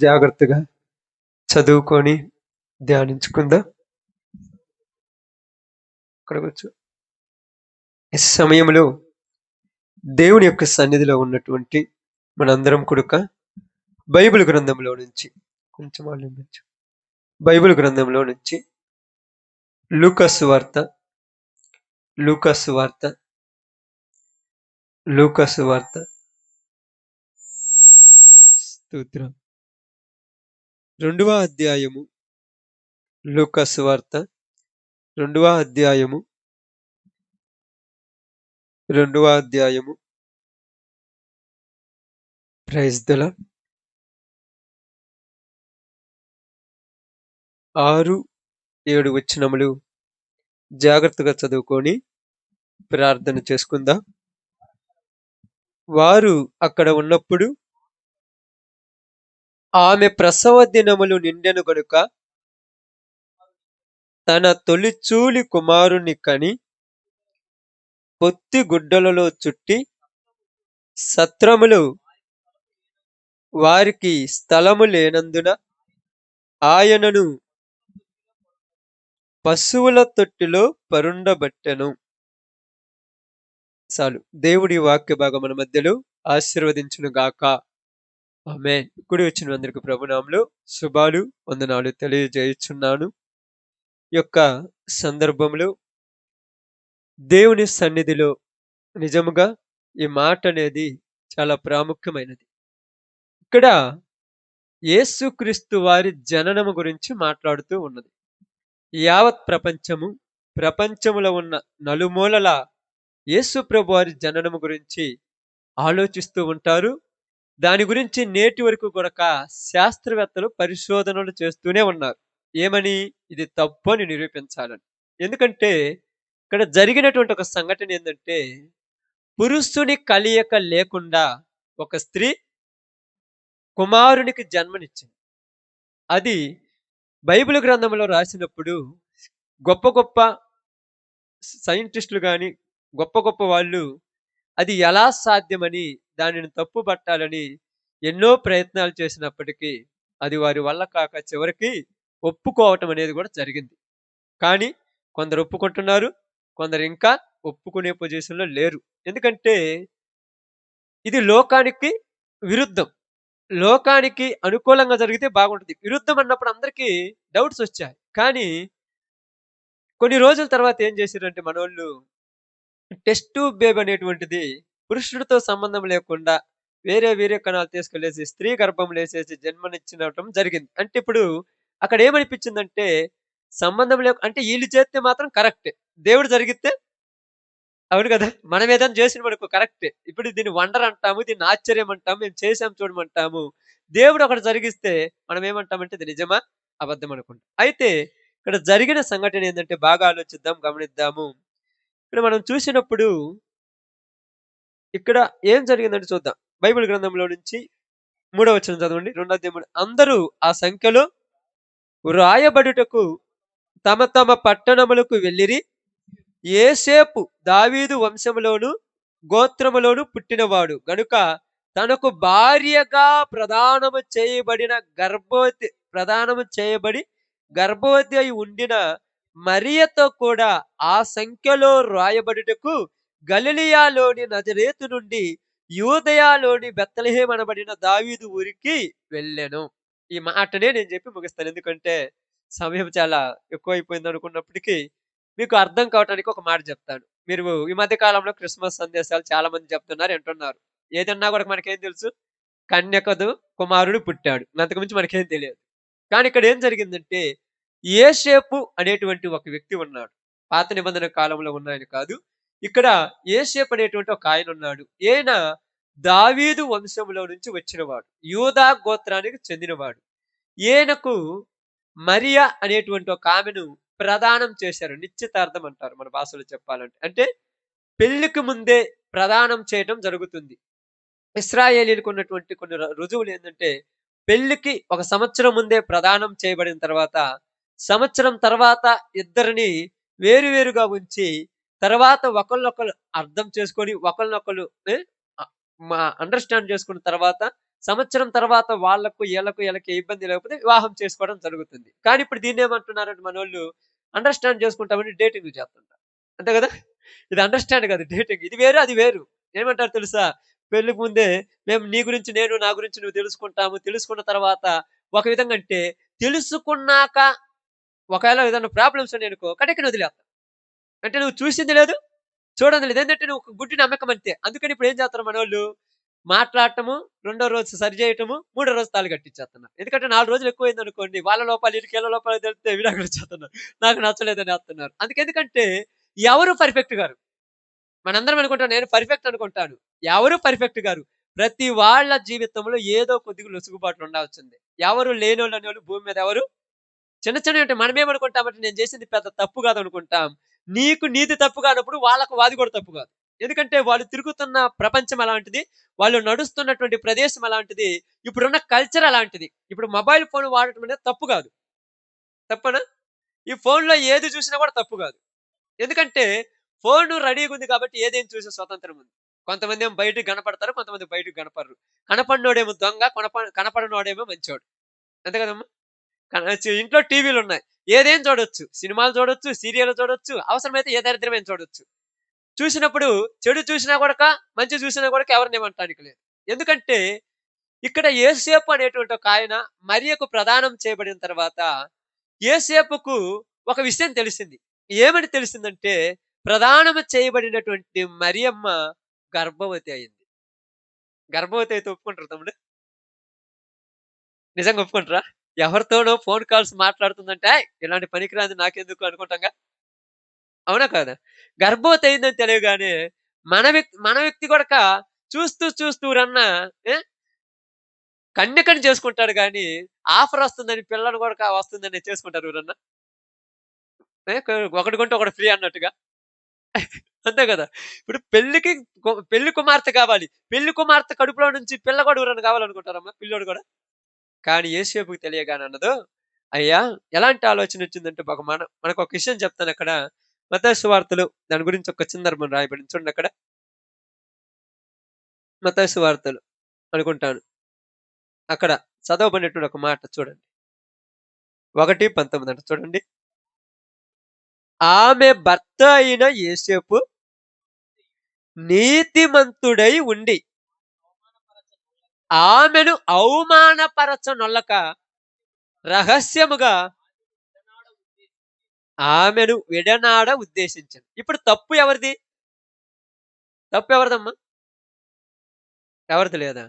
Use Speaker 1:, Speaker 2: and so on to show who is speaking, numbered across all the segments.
Speaker 1: జాగ్రత్తగా చదువుకొని ధ్యానించుకుందాం. ఇక్కడికొచ్చు ఈ సమయంలో దేవుని యొక్క సన్నిధిలో ఉన్నటువంటి మనందరం కూడక బైబిల్ గ్రంథంలో నుంచి కొంచెం ఆలోచించు. బైబిల్ గ్రంథంలో నుంచి లూకాసు వార్త లూకాసు వార్త లూకాసు వార్త స్తోత్రం 2వ అధ్యాయము లూకాసు వార్త 2వ అధ్యాయము 2వ అధ్యాయము ప్రైజ్ ద లార్డ్ 6-7 వచనములు జాగ్రత్తగా చదువుకొని ప్రార్థన చేసుకుందాం. వారు అక్కడ ఉన్నప్పుడు ఆమె ప్రసవ దినములు నిండెను గనుక తన తొలిచూలి కుమారుని కని పొత్తి గుడ్డలలో చుట్టి సత్రములు వారికి స్థలము లేనందున ఆయనను పశువుల తొట్టిలో పరుండబట్టెను. చాలు. దేవుడి వాక్య భాగం మన మధ్యలో ఆశీర్వదించును గాక. ఆమేన్. కుడి వచ్చిన అందరికి ప్రభునామములో శుభాలు వందనాలు తెలియజేయుచున్నాను. ఈ యొక్క సందర్భంలో దేవుని సన్నిధిలో నిజముగా ఈ మాట అనేది చాలా ప్రాముఖ్యమైనది. ఇక్కడ యేసుక్రీస్తు వారి జననము గురించి మాట్లాడుతూ ఉన్నది. యావత్ ప్రపంచములో ఉన్న నలుమూలల యేసు ప్రభు వారి జననము గురించి ఆలోచిస్తూ ఉంటారు. దాని గురించి నేటి వరకు కూడా శాస్త్రవేత్తలు పరిశోధనలు చేస్తూనే ఉన్నారు. ఏమని? ఇది తప్పు అని నిరూపించాలని. ఎందుకంటే ఇక్కడ జరిగినటువంటి ఒక సంఘటన ఏంటంటే, పురుషుని కలియక లేకుండా ఒక స్త్రీ కుమారునికి జన్మనిచ్చింది. అది బైబిల్ గ్రంథంలో రాసినప్పుడు గొప్ప గొప్ప సైంటిస్టులు కానీ గొప్ప గొప్ప వాళ్ళు అది ఎలా సాధ్యమని దానిని తప్పుపట్టాలని ఎన్నో ప్రయత్నాలు చేసినప్పటికీ అది వారి వల్ల కాక చివరికి ఒప్పుకోవటం అనేది కూడా జరిగింది. కానీ కొందరు ఒప్పుకుంటున్నారు, కొందరు ఇంకా ఒప్పుకునే పొజిషన్లో లేరు. ఎందుకంటే ఇది లోకానికి విరుద్ధం. లోకానికి అనుకూలంగా జరిగితే బాగుంటుంది. విరుద్ధం అన్నప్పుడు అందరికీ డౌట్స్ వచ్చాయి. కానీ కొన్ని రోజుల తర్వాత ఏం చేశారంటే మనోళ్ళు టెస్ట్ ట్యూబ్ బేబీ అనేటువంటిది పురుషుడితో సంబంధం లేకుండా వేరే కణాలు తీసుకెళ్లేసి స్త్రీ గర్భంలో వేసేసి జన్మనిచ్చినటం జరిగింది. అంటే ఇప్పుడు అక్కడ ఏమనిపించిందంటే సంబంధం అంటే వీళ్ళు చేస్తే మాత్రం కరెక్టే, దేవుడు జరిగితే అవును కదా, మనం ఏదైనా చేసిన మనకు కరెక్టే. ఇప్పుడు దీన్ని వండర్ అంటాము, దీన్ని ఆశ్చర్యం అంటాము, మేము చేసాం చూడమంటాము. దేవుడు ఒకటి జరిగిస్తే మనం ఏమంటామంటే ఇది నిజమా అబద్ధం అనుకుంటాం. అయితే ఇక్కడ జరిగిన సంఘటన ఏంటంటే బాగా ఆలోచిద్దాం, గమనిద్దాము. ఇక్కడ మనం చూసినప్పుడు ఇక్కడ ఏం జరిగిందంటే చూద్దాం. బైబిల్ గ్రంథంలో నుంచి 3వ వచనం చదవండి. 2వ అధ్యాయం. అందరూ ఆ సంఖ్యలో వ్రాయబడుటకు తమ తమ పట్టణములకు వెళ్ళిరి. యేసేపు దావీదు వంశములోను గోత్రములోను పుట్టినవాడు గనుక తనకు భార్యగా ప్రదానము చేయబడి గర్భవతి అయి ఉండిన మరియతో కూడా ఆ సంఖ్యలో రాయబడుటకు గలిలియాలోని నజరేతు నుండి యూదయలోని బెత్లెహేము అనబడిన దావీదు ఊరికి వెళ్ళెను. ఈ మాటనే నేను చెప్పి ముగిస్తాను. ఎందుకంటే సమయం చాలా ఎక్కువైపోయింది అనుకున్నప్పటికీ మీకు అర్థం కావటానికి ఒక మాట చెప్తాను. మీరు ఈ మధ్య కాలంలో క్రిస్మస్ సందేశాలు చాలా మంది చెప్తున్నారు, వింటున్నారు. ఏదన్నా కూడా మనకేం తెలుసు? కన్యకదు కుమారుడు పుట్టాడు, అంతకు మించి మనకేం తెలియదు. కానీ ఇక్కడ ఏం జరిగిందంటే యేసేపు అనేటువంటి ఒక వ్యక్తి ఉన్నాడు. పాత నిబంధన కాలంలో ఉన్నాయని కాదు, ఇక్కడ యేసేపు అనేటువంటి ఒక ఆయన ఉన్నాడు. ఈయన దావీదు వంశంలో నుంచి వచ్చినవాడు, యూదా గోత్రానికి చెందినవాడు. ఈయనకు మరియా అనేటువంటి ఒక ఆమెను ప్రదానం చేశారు. నిశ్చితార్థం అంటారు మన భాషలో చెప్పాలంటే. అంటే పెళ్లికి ముందే ప్రదానం చేయటం జరుగుతుంది. ఇశ్రాయేలీలకు ఉన్నటువంటి కొన్ని రుజువులు ఏంటంటే పెళ్లికి 1 సంవత్సరం ముందే ప్రదానం చేయబడిన తర్వాత సంవత్సరం తర్వాత ఇద్దరిని వేరువేరుగా ఉంచి తర్వాత ఒకళ్ళొకళ్ళు అర్థం చేసుకొని ఒకళ్ళనొకళ్ళు అండర్స్టాండ్ చేసుకున్న తర్వాత సంవత్సరం తర్వాత వాళ్ళకు, ఈళ్ళకి ఏ ఇబ్బంది లేకపోతే వివాహం చేసుకోవడం జరుగుతుంది. కానీ ఇప్పుడు దీన్నేమంటున్నారంటే మనోళ్ళు అండర్‌స్టాండ్ చేసుకుంటామని డేటింగ్‌లు చేస్తుంటారు. అంతే గదా! ఇది అండర్‌స్టాండ్ కాదు డేటింగ్. ఇది వేరు, అది వేరు. ఏమంటారు తెలుసా? పెళ్ళికి ముందే మేము నీ గురించి నేను, నా గురించి నువ్వు తెలుసుకుంటాము. తెలుసుకున్న తర్వాత ఒక విధంగా అంటే తెలుసుకున్నాక ఒకవేళ ఏదైనా ప్రాబ్లమ్స్ ఉన్నాయనుకో కటెక్కన వదిలేత్తాం. అంటే నువ్వు చూసింది లేదు, చూడంది లేదు. ఏందంటే నువ్వు ఒక గుడ్డి నమ్మకం అంతే. అందుకని ఇప్పుడు ఏం చేత్తరు మనోళ్ళు మాట్లాడటము, రెండో రోజు సరి చేయటము, మూడో రోజు తాళి కట్టించేత్తన్నారు. ఎందుకంటే 4 రోజులు ఎక్కువైందనుకోండి, వాళ్ళ లోపాలు ఈళ్ళ లోపాలు తెలిస్తే విడాకులిచ్చేత్తన్నారు. నాకు నచ్చలేదనేత్తన్నారు. అందుకెందుకంటే ఎవరు పర్ఫెక్ట్ గారు. మనందరం అనుకుంటాం నేను పర్ఫెక్ట్ అనుకుంటాను. ఎవరు పర్ఫెక్ట్ గారు. ప్రతి వాళ్ళ జీవితంలో ఏదో కొద్దిగా లొసుగుబాట్లు ఉండాల్సిందే. ఎవరు లేనోళ్ళనేవాళ్ళు భూమి మీద ఎవరు చిన్న చిన్నవి ఉంటాయి. మనమేమనుకుంటామంటే నేను చేసింది పెద్ద తప్పు కాదనుకుంటాం. నీకు నీది తప్పు కానప్పుడు వాళ్ళకి వాది కూడా తప్పు కాదు. ఎందుకంటే వాళ్ళు తిరుగుతున్న ప్రపంచం అలాంటిది. వాళ్ళు నడుస్తున్నటువంటి ప్రదేశం అలాంటిది. ఇప్పుడున్న కల్చర్ అలాంటిది. ఇప్పుడు మొబైల్ ఫోన్ వాడటం అనేది తప్పు కాదు. తప్పనా? ఈ ఫోన్‌లో ఏది చూసినా కూడా తప్పు కాదు. ఎందుకంటే ఫోను రెడీగుంది కాబట్టి ఏదైనా చూసే స్వతంత్రం ఉంది. కొంతమందేమో బయటకి కనపడతారు. కొంతమంది బయటకి కనపడరు. కనపడినోడేమో దొంగ. కనపడనోడేమో మంచోడు. అంతే కదమ్మా! ఇంట్లో టీవీలున్నాయి. ఏదైనా చూడొచ్చు. సినిమాలు చూడొచ్చు, సీరియల్‌లు చూడొచ్చు, అవసరమైతే ఏ దరిద్రమైన చూడొచ్చు. చూసినప్పుడు చెడు చూసినా గూడక, మంచి చూసినా గూడక ఎవరినేమనటానికి లేదు. ఎందుకంటే ఇక్కడ యేసేపు అనేటువంటి ఒకాయన మరియకు ప్రదానం చేయబడిన తర్వాత, యేసేపుకు ఒక విషయం తెలిసింది. ఏమని తెలిసిందంటే, ప్రదానము చేయబడినటువంటి మరియమ్మ గర్భవతి అయింది. గర్భవతి అయితే ఒప్పుకుంటారా తమ్ముడు? నిజంగా ఒప్పుకుంటారా? ఎవరితోనో ఫోన్ కాల్స్ మాట్లాడుతుందంటే, "ఏయ్! ఇలాంటి పనికిరానిది నాకెందుకు" అనుకుంటాంగా. అవునా కాదా? గర్భవతి అయిందని తెలియగానే మన వ్యక్తి గూడక చూస్తూ రన్న ఏ కన్యకని చేసుకుంటాడు గానీ, ఆఫరొస్తుందని పిల్లని గూడక వస్తుందని చేసుకుంటారా ఎవరన్నా? ఏ క ఒకటి కొంటే ఒకటి ఫ్రీ అన్నట్టుగా. అంతే గదా! ఇప్పుడు పెళ్ళికి పెళ్లి కుమార్తె కావాలి. పెళ్లి కుమార్తె కడుపులో నుంచి పిల్ల గూడా ఎవరైనా కావాలనుకుంటారమ్మా? పిల్లోడు గూడా. కానీ యేసేపుకి తెలియగానన్నదు, అయ్యా ఎలాంటి ఆలోచనొచ్చిందంటే మనకొక విషయం చెప్తానక్కడ. మత్తయి సువార్తలు దాని గురించి ఒక సందర్భం రాయబడింది చూడండక్కడ. మత్తయి సువార్తలు అనుకుంటాను. అక్కడ చదవబడినటువంటి ఒక మాట చూడండి. 1:19 అంట చూడండి. ఆమె భర్త అయిన యోసేపు నీతిమంతుడై ఉండి ఆమెను అవమానపరచనొల్లక రహస్యముగా ఆమెను విడనాడ ఉద్దేశించాను. ఇప్పుడు తప్పు ఎవరిది? తప్పు ఎవరిదమ్మా? ఎవరిది లేదా?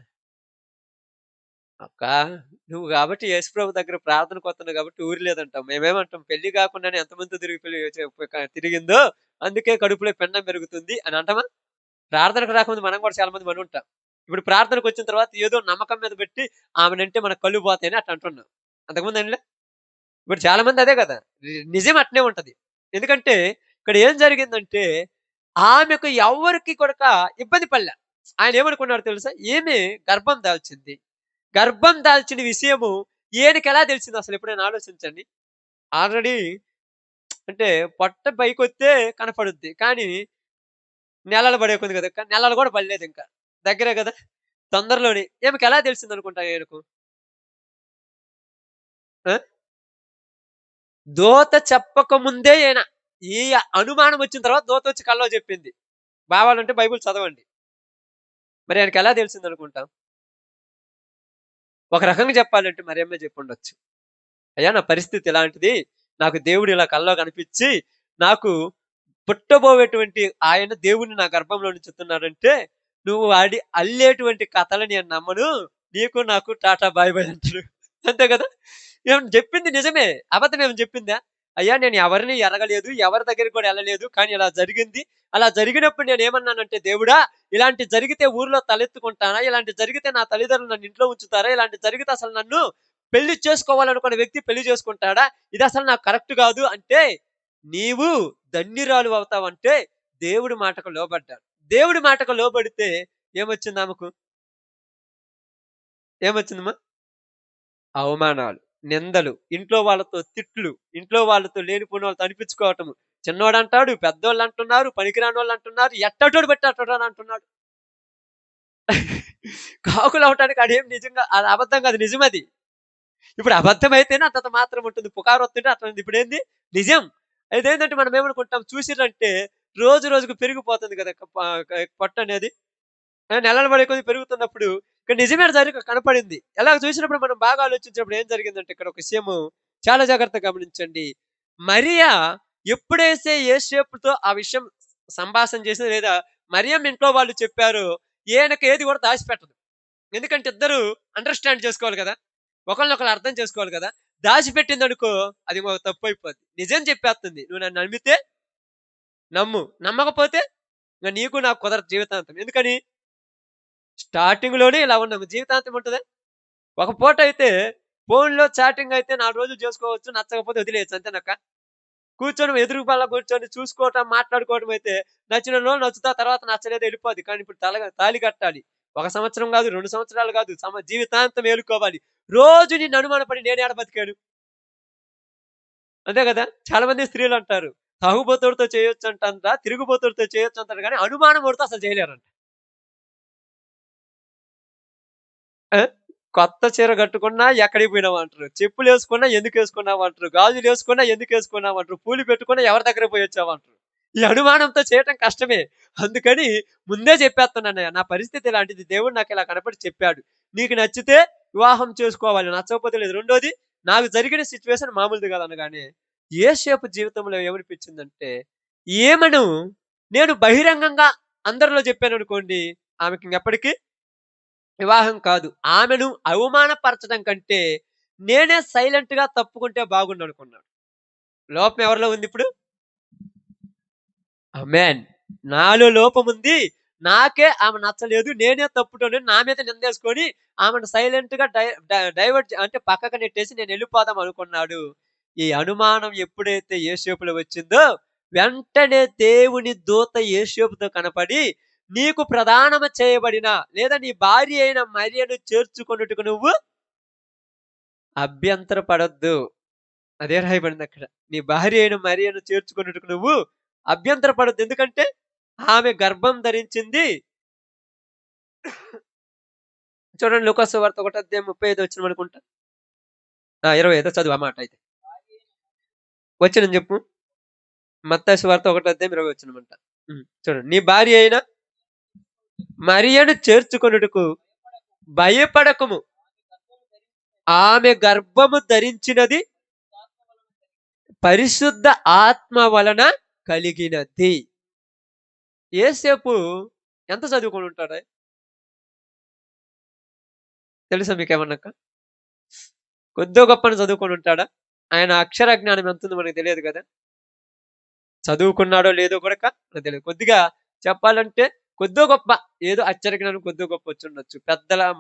Speaker 1: అక్కా నువ్వు గాబట్టి యేసుప్రభు దగ్గర ప్రార్థనకొస్తున్నావు గాబట్టి ఊరి లేదంటాం. మేమేమంటాం పెళ్లి గాకుండానే ఎంతమందితో తిరిగి పెళ్లి తిరిగిందో అందుకే కడుపులో పిండం పెరుగుతుంది అని అంటామా? ప్రార్థనకు రాకముందు మనం గూడా చాలా మంది మనుంటాం. ఇప్పుడు ప్రార్థనకొచ్చిన తర్వాత ఏదో నమ్మకం మీద పెట్టి ఆమెనంటే మనకు కళ్ళు పోతాయని అట్ట అంటున్నాం. అంతకుముందు అనలే? ఇప్పుడు చాలా మంది అదే గదా! నిజం అట్నే ఉంటది. ఎందుకంటే ఇక్కడ ఏం జరిగిందంటే ఆమెకు ఎవ్వరికి కూడక ఇబ్బంది పడలే. ఆయనేమనుకున్నాడో తెలుసా? ఈమె గర్భం దాల్చింది. గర్భం దాల్చిన విషయము ఈయనకెలా తెలిసిందసలు ఎప్పుడైనా ఆలోచించండి. ఆల్రెడీ అంటే పొట్ట పైకొత్తే కనపడుద్ది. కానీ నెలలు పడే కొద్ది కదా! కానీ నెలలు గూడా పడలేదింకా. దగ్గరే గదా! తొందరలోనే. ఈమెకెలా తెలిసిందనుకుంటా ఈయనకు? ఆ! దూత చెప్పక ముందే ఈయన ఈ అనుమానం వచ్చిన తర్వాత దూతొచ్చి కల్లో చెప్పింది. కావాలంటే బైబిల్ చదవండి. మరి ఆయనకెలా తెలిసిందనుకుంటాం? ఒక రకంగా చెప్పాలంటే మరియమ్మే చెప్పుండొచ్చు. అయ్యా! నా పరిస్థితి ఇలాంటిది. నాకు దేవుడు ఇలా కల్లో కనిపిచ్చి, నాకు పుట్టబోయేటువంటి ఆయన దేవుడిని నా గర్భంలో ఉంచుతున్నాడంటే, నువ్వు అల్లేటువంటి కథలు నేను నమ్మను. నీకు నాకు టాటా బాయ్ బాయ్ అంటాడు. అంతే కదా! ఏమన్నా చెప్పింది నిజమే. అబద్ధం ఏమైనా చెప్పిందా? అయ్యా! నేను ఎవరిని ఎరగలేదు. ఎవరి దగ్గరికి కూడా ఎళ్ళలేదు. కానీ ఇలా జరిగింది. అలా జరిగినప్పుడు నేనేమన్నానంటే, దేవుడా! ఇలాంటివి జరిగితే ఊర్లో తలెత్తుకుంటానా? ఇలాంటివి జరిగితే నా తల్లిదండ్రులు నన్ను ఇంట్లో ఉంచుతారా? ఇలాంటివి జరిగితే అసలు నన్ను పెళ్లి చేసుకోవాలనుకున్న వ్యక్తి పెళ్లి చేసుకుంటాడా? ఇదసలు నాకు కరెక్ట్ గాదు అంటే, నీవు ధన్యురాలు అవుతావంటే దేవుడి మాటకు లోబడ్డాడు. దేవుడి మాటకు లోబడితే ఏమొచ్చిందామెకు? ఏమొచ్చిందమ్మా? అవమానాలు, నిందలు, ఇంట్లో వాళ్ళతో తిట్లు, ఇంట్లో వాళ్ళతో లేనిపోని వాళ్ళతో అనిపించుకోవటము. చిన్నోడంటాడు, పెద్దోళ్ళంటున్నారు, పనికిరానోళ్ళంటున్నారు, ఎట్టటోడు బట్టి అట్టటోడు అంటున్నాడు. కాకులు అవటానికి అదేం నిజంగా అది అబద్ధం కాదు, నిజమది. ఇప్పుడు అబద్ధమైతేనే అంతంత మాత్రం ఉంటుంది. పుకారు వత్తుంటే అట్లా ఇప్పుడేంది నిజం. అదేంటంటే మనం ఏమనుకుంటాం చూసిర్రంటే రోజు రోజుకు పెరిగిపోతుంది కదా! పొట్టనేది. నెలలు పడే కొద్దీ పెరుగుతున్నప్పుడు ఇక్కడ నిజమే కనపడింది. అలాగ చూసినప్పుడు మనం బాగా ఆలోచించినప్పుడు ఏం జరిగిందంటే ఇక్కడ ఒక విషయము చాలా జాగ్రత్తగా గమనించండి. మరియా ఎప్పుడైతే యేసేపుతో ఆ విషయం సంభాషణ చేసిందో లేదా మరియమ్మ ఇంట్లో వాళ్ళు చెప్పారో ఈయనకి ఏది కూడా దాచిపెట్టదు. ఎందుకంటే ఇద్దరు అండర్‌స్టాండ్ చేసుకోవాలి కదా! ఒకళ్ళనొకళ్ళు అర్థం చేసుకోవాలి కదా! దాచిపెట్టిందనుకో అది తప్పయిపోద్ది. నిజం చెప్పేస్తుంది. నువ్వు నన్ను నమ్మితే నమ్ము. నమ్మకపోతే ఇంక నీకు నాకు కుదరదు జీవితాంతం. ఎందుకని? స్టార్టింగ్‌లోనే ఇలా ఉన్నాము. జీవితాంతం ఉంటదా? ఒక పూట అయితే ఫోన్‌లో చాటింగ్ అయితే 4 రోజులు చేసుకోవచ్చు. నచ్చకపోతే వదిలేయొచ్చు అంతేనక్క. కూర్చొని ఎదురు బల్ల కూర్చొని చూసుకోవటం, మాట్లాడుకోవడం అయితే నచ్చిన రోజులు నచ్చుతా తర్వాత నచ్చలేదు ఎళ్ళిపోద్ది. కానీ ఇప్పుడు తాళి కట్టాలి. 1 సంవత్సరం గాదు, 2 సంవత్సరాలు గాదు, జీవితాంతం ఏలుకోవాలి. రోజు నిన్ను అనుమానపడి నేనేడ బతికాను. అంతే గదా! చాలా మంది స్త్రీలంటారు. తాగుబోతోడితో చేయొచ్చంటంట, తిరుగుబోతోడితో చేయొచ్చంటారు గానీ అనుమానం పడితే అసలు చేయలేరంట. ఆ! కొత్త చీర కట్టుకున్నా ఎక్కడికి పోయినావంటరు. చెప్పులేసుకున్నా ఎందుకేసుకున్నావంటరు. గాజులేసుకున్నా ఎందుకేసుకున్నావంటరు. పూలు పెట్టుకున్నా ఎవరి దగ్గరకి పోయొచ్చావంటరు. ఈ అనుమానంతో చేయటం కష్టమే. అందుకని ముందే చెప్పేత్తన్నానయ్య. నా పరిస్థితి ఇలాంటిది. దేవుడు నాకిలా కనపడి చెప్పాడు. నీకు నచ్చితే వివాహం చేసుకోవాలి. నచ్చకపోతే లేదు. రెండోది నాకు జరిగిన సిట్యుయేషన్ మామూలుది కాదనగానే, యేసేపు జీవితంలో ఏమనిపించిందంటే, ఈమెను నేను బహిరంగంగా అందరిలో చెప్పాననుకోండి, ఆమెకింకెప్పటికి వివాహం కాదు. ఆమెను అవమానపరచడం కంటే, నేనే సైలెంట్‌గా తప్పుకుంటే బాగుండనుకున్నాడు. లోపం ఎవరిలో ఉందిప్పుడు? ఆమేన్. నాలో లోపముంది. నాకే ఆమె నచ్చలేదు. నేనే తప్పుటోడిని. నా మీద నిందేసుకొని ఆమెను సైలెంట్‌గా డైవర్ట్ అంటే పక్కకు నెట్టేసి నేనెళ్ళిపోదాం అనుకున్నాడు. ఈ అనుమానం ఎప్పుడైతే యోసేపులో వచ్చిందో, వెంటనే దేవుని దూత యోసేపుతో కనపడి, "నీకు ప్రదానము చేయబడిన లేదా నీ భార్య అయిన మరియను చేర్చుకొనుటకు నువ్వు అభ్యంతరపడొద్దు." అదే రాయబడిందక్కడ. నీ భార్య అయిన మరియను చేర్చుకొనుటకు నువ్వు అభ్యంతరపడొద్దు. ఎందుకంటే ఆమె గర్భం ధరించింది. చూడండి లూకాసు సువార్త 1 అధ్యాయం 35 వచనం అనుకుంటా. 25 చదువు ఆ మాట అయితే. వచనం చెప్పు. మత్తయి సువార్త 1 అధ్యాయం 20 వచనమంట. చూడండి. నీ భార్య అయిన మరియను చేర్చుకొనుటకు భయపడకుము. ఆమె గర్భము ధరించినది పరిశుద్ధ ఆత్మ వలన కలిగినది. యేసేపు ఎంత చదువుకొని ఉంటాడా? తెలుసా మీకేమన్నాక? కొద్దో గొప్పన చదువుకొని ఉంటాడా? ఆయన అక్షర జ్ఞానం ఎంతుందో మనకు తెలియదు గదా! చదువుకున్నాడో లేదో కూడా నాకు తెలీదు. కొద్దిగా చెప్పాలంటే కొద్దో గొప్ప ఏదో అక్షర జ్ఞానం కొద్దో గొప్ప వచ్చుండొచ్చు.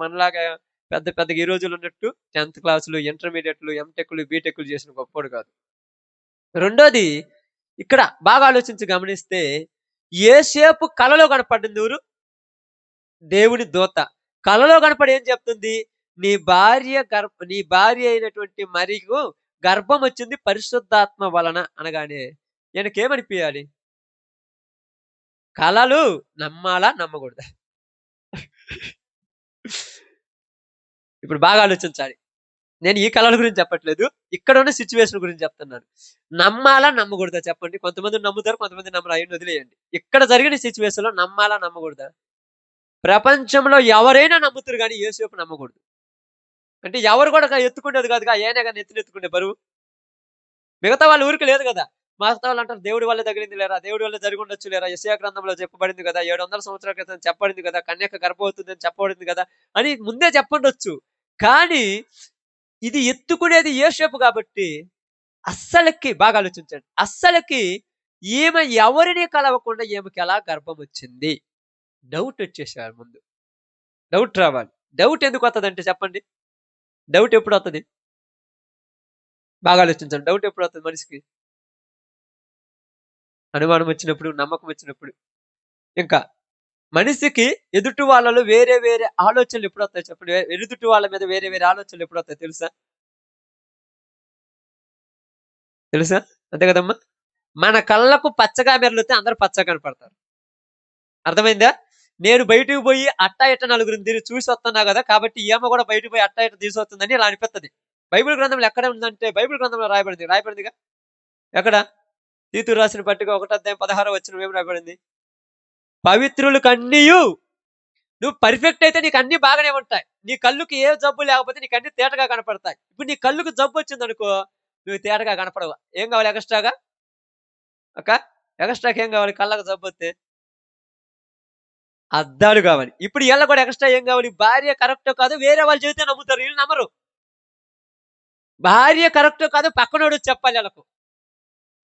Speaker 1: మనలాగా పెద్ద పెద్దగా ఈ రోజుల్లో ఉన్నట్టు 10థ్ క్లాసులు, ఇంటర్మీడియేట్‌లు, ఎంటెక్‌లు, బీటెక్‌లు చేసిన గొప్పోడు కాదు. రెండోది ఇక్కడ బాగా ఆలోచించి గమనిస్తే యేసేపు కలలో కనపడింది ఎవరు? దేవుని దూత. కలలో కనపడి ఏం చెప్తుంది? నీ భార్య అయినటువంటి మరియకు గర్భం వచ్చింది పరిశుద్ధాత్మ వలన అనగానే ఈయనకేమనిపియాలి? కలలు నమ్మాలా? నమ్మకూడదా? ఇప్పుడు బాగా ఆలోచించాలి. నేను ఈ కళల గురించి చెప్పట్లేదు. ఇక్కడున్న సిట్యుయేషన్ గురించి చెప్తున్నాను. నమ్మాలా? నమ్మకూడదా చెప్పండి? కొంతమంది నమ్ముతారు. కొంతమంది నమ్మరు. అయన్నీ వదిలేయండి. ఇక్కడ జరిగిన సిట్యుయేషన్‌లో నమ్మాలా? నమ్మకూడదా? ప్రపంచంలో ఎవరైనా నమ్ముతురు గానీ యేసేపు నమ్మకూడదు. అంటే ఎవరు కూడా ఎత్తుకునేది కాదుగా. ఆయనే నెత్తినెత్తుకునే బరువు. మిగతా వాళ్ళ ఊరికి లేదు గదా! మిగతా వాళ్ళంటారు దేవుడి వల్లే తగిలింది లేరా, దేవుడి వల్లే జరిగుండొచ్చు లేరా, యెషయా గ్రంథంలో చెప్పబడింది గదా! 700 సంవత్సరాల క్రితం చెప్పబడింది గదా! కన్యక గర్భవతుందని చెప్పబడింది గదా! అని ముందే చెప్పుండొచ్చు. కానీ ఇది ఎత్తుకునేది యేసేపు గాబట్టి అస్సలకి బాగా ఆలోచించండి. అస్సలకి ఈమె ఎవరిని కలవకుండా ఈమెకెలా గర్భమొచ్చింది? డౌటొచ్చేసేయాలి ముందు. డౌట్ రావాలి. డౌట్ ఎందుకొత్తదంటే చెప్పండి? డౌట్ ఎప్పుడొత్తది? బాగా ఆలోచించండి. డౌట్ ఎప్పుడొత్తది మనిషికి? అనుమానం వచ్చినప్పుడు, నమ్మకం వచ్చినప్పుడు. ఇంకా మనిషికి ఎదుటి వాళ్ళలో వేరే వేరే ఆలోచనలు ఎప్పుడొస్తాయి చెప్పండి? ఎదుటి వాళ్ళ మీద వేరే వేరే ఆలోచనలు ఎప్పుడొస్తాయి తెలుసా? తెలుసా? అంతే కదమ్మా! మన కళ్ళకు పచ్చగా మెర్లుతే అందరూ పచ్చగా కనపడతారు. అర్థమైందా? నేను బయటకు పోయి అట్టా ఇట్ట నలుగురిని తిరిగి చూసి వస్తున్నా కదా, కాబట్టి ఈమె కూడా బయటకు పోయి అట్టా ఇట్ట తీసుకొస్తుందని ఇలా అనిపిస్తుంది. బైబిల్ గ్రంథంలో ఎక్కడ ఉందంటే, బైబిల్ గ్రంథంలో రాయబడిందిగా. ఎక్కడ? తీతు రాసిన పట్టిక 1:16 ఏం రాయబడింది? పవిత్రులకు అన్నీయు, నువ్వు పర్ఫెక్ట్ అయితే నీకు అన్ని బాగానే ఉంటాయి. నీ కళ్ళుకి ఏ జబ్బు లేకపోతే నీకు అన్ని తేటగా కనపడతాయి. ఇప్పుడు నీ కళ్ళుకు జబ్బు వచ్చింది అనుకో, నువ్వు తేటగా కనపడవు. ఏం కావాలి ఎక్స్ట్రాగా? అక్క, ఎక్స్ట్రాకి ఏం కావాలి? కళ్ళకు జబ్బు వస్తే అద్దాలు కావాలి. ఇప్పుడు వీళ్ళ కూడా ఎక్స్ట్రా ఏం కావాలి? భార్య కరెక్టో కాదో వేరే వాళ్ళు చెబితే నమ్ముతారు, వీళ్ళు నమ్మరు. భార్య కరెక్టో కాదో పక్కనోడు చెప్పాలి వీళ్ళకు.